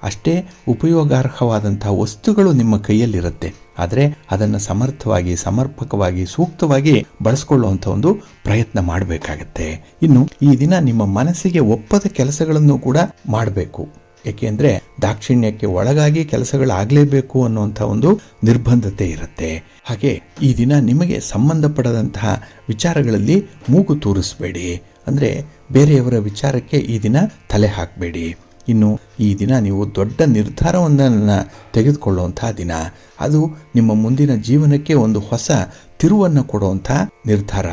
ಅಷ್ಟೇ ಉಪಯೋಗಾರ್ಹವಾದಂತಹ ವಸ್ತುಗಳು ನಿಮ್ಮ ಕೈಯಲ್ಲಿರುತ್ತೆ. ಆದರೆ ಅದನ್ನು ಸಮರ್ಥವಾಗಿ, ಸಮರ್ಪಕವಾಗಿ, ಸೂಕ್ತವಾಗಿ ಬಳಸ್ಕೊಳ್ಳುವಂಥ ಒಂದು ಪ್ರಯತ್ನ ಮಾಡಬೇಕಾಗತ್ತೆ. ಇನ್ನು ಈ ದಿನ ನಿಮ್ಮ ಮನಸ್ಸಿಗೆ ಒಪ್ಪದ ಕೆಲಸಗಳನ್ನು ಕೂಡ ಮಾಡಬೇಕು. ಏಕೆಂದರೆ ದಾಕ್ಷಿಣ್ಯಕ್ಕೆ ಒಳಗಾಗಿ ಕೆಲಸಗಳಾಗಲೇಬೇಕು ಅನ್ನುವಂಥ ಒಂದು ನಿರ್ಬಂಧತೆ ಇರುತ್ತೆ. ಹಾಗೆ ಈ ದಿನ ನಿಮಗೆ ಸಂಬಂಧಪಡದಂತಹ ವಿಚಾರಗಳಲ್ಲಿ ಮೂಗು ತೂರಿಸಬೇಡಿ. ಅಂದರೆ ಬೇರೆಯವರ ವಿಚಾರಕ್ಕೆ ಈ ದಿನ ತಲೆ ಹಾಕಬೇಡಿ. ಇನ್ನು ಈ ದಿನ ನೀವು ದೊಡ್ಡ ನಿರ್ಧಾರವನ್ನು ತೆಗೆದುಕೊಳ್ಳುವಂತಹ ದಿನ. ಅದು ನಿಮ್ಮ ಮುಂದಿನ ಜೀವನಕ್ಕೆ ಒಂದು ಹೊಸ ತಿರುವನ್ನು ಕೊಡುವಂಥ ನಿರ್ಧಾರ.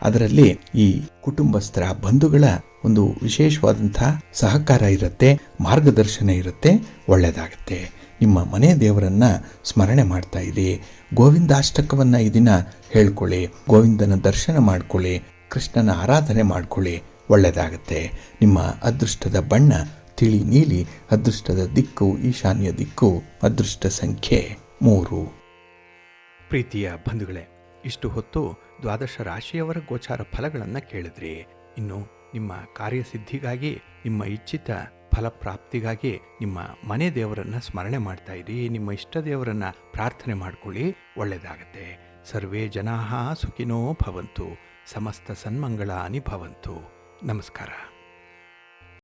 ಅದರಲ್ಲಿ ಈ ಕುಟುಂಬಸ್ಥರ, ಬಂಧುಗಳ ಒಂದು ವಿಶೇಷವಾದಂಥ ಸಹಕಾರ ಇರುತ್ತೆ, ಮಾರ್ಗದರ್ಶನ ಇರುತ್ತೆ, ಒಳ್ಳೆಯದಾಗುತ್ತೆ. ನಿಮ್ಮ ಮನೆ ದೇವರನ್ನ ಸ್ಮರಣೆ ಮಾಡ್ತಾ ಇರಿ. ಗೋವಿಂದಾಷ್ಟಕವನ್ನು ಈ ದಿನ ಹೇಳ್ಕೊಳ್ಳಿ, ಗೋವಿಂದನ ದರ್ಶನ ಮಾಡ್ಕೊಳ್ಳಿ, ಕೃಷ್ಣನ ಆರಾಧನೆ ಮಾಡ್ಕೊಳ್ಳಿ, ಒಳ್ಳೆಯದಾಗುತ್ತೆ. ನಿಮ್ಮ ಅದೃಷ್ಟದ ಬಣ್ಣ ತಿಳಿ ನೀಲಿ, ಅದೃಷ್ಟದ ದಿಕ್ಕು ಈಶಾನ್ಯ ದಿಕ್ಕು, ಅದೃಷ್ಟ ಸಂಖ್ಯೆ 3. ಪ್ರೀತಿಯ ಬಂಧುಗಳೇ, ಇಷ್ಟು ಹೊತ್ತು 12 ರಾಶಿಯವರ ಗೋಚಾರ ಫಲಗಳನ್ನು ಕೇಳಿದ್ರಿ. ಇನ್ನು ನಿಮ್ಮ ಕಾರ್ಯಸಿದ್ಧಿಗಾಗಿ, ನಿಮ್ಮ ಇಚ್ಛಿತ ಫಲಪ್ರಾಪ್ತಿಗಾಗಿ ನಿಮ್ಮ ಮನೆ ದೇವರನ್ನ ಸ್ಮರಣೆ ಮಾಡ್ತಾ ಇರಿ. ನಿಮ್ಮ ಇಷ್ಟ ದೇವರನ್ನ ಪ್ರಾರ್ಥನೆ ಮಾಡ್ಕೊಳ್ಳಿ, ಒಳ್ಳೆಯದಾಗತ್ತೆ. ಸರ್ವೇ ಜನಾಃ ಸುಖಿನೋ ಭವಂತು, ಸಮಸ್ತ ಸನ್ಮಂಗಳಾನಿ ಭವಂತು. ನಮಸ್ಕಾರ.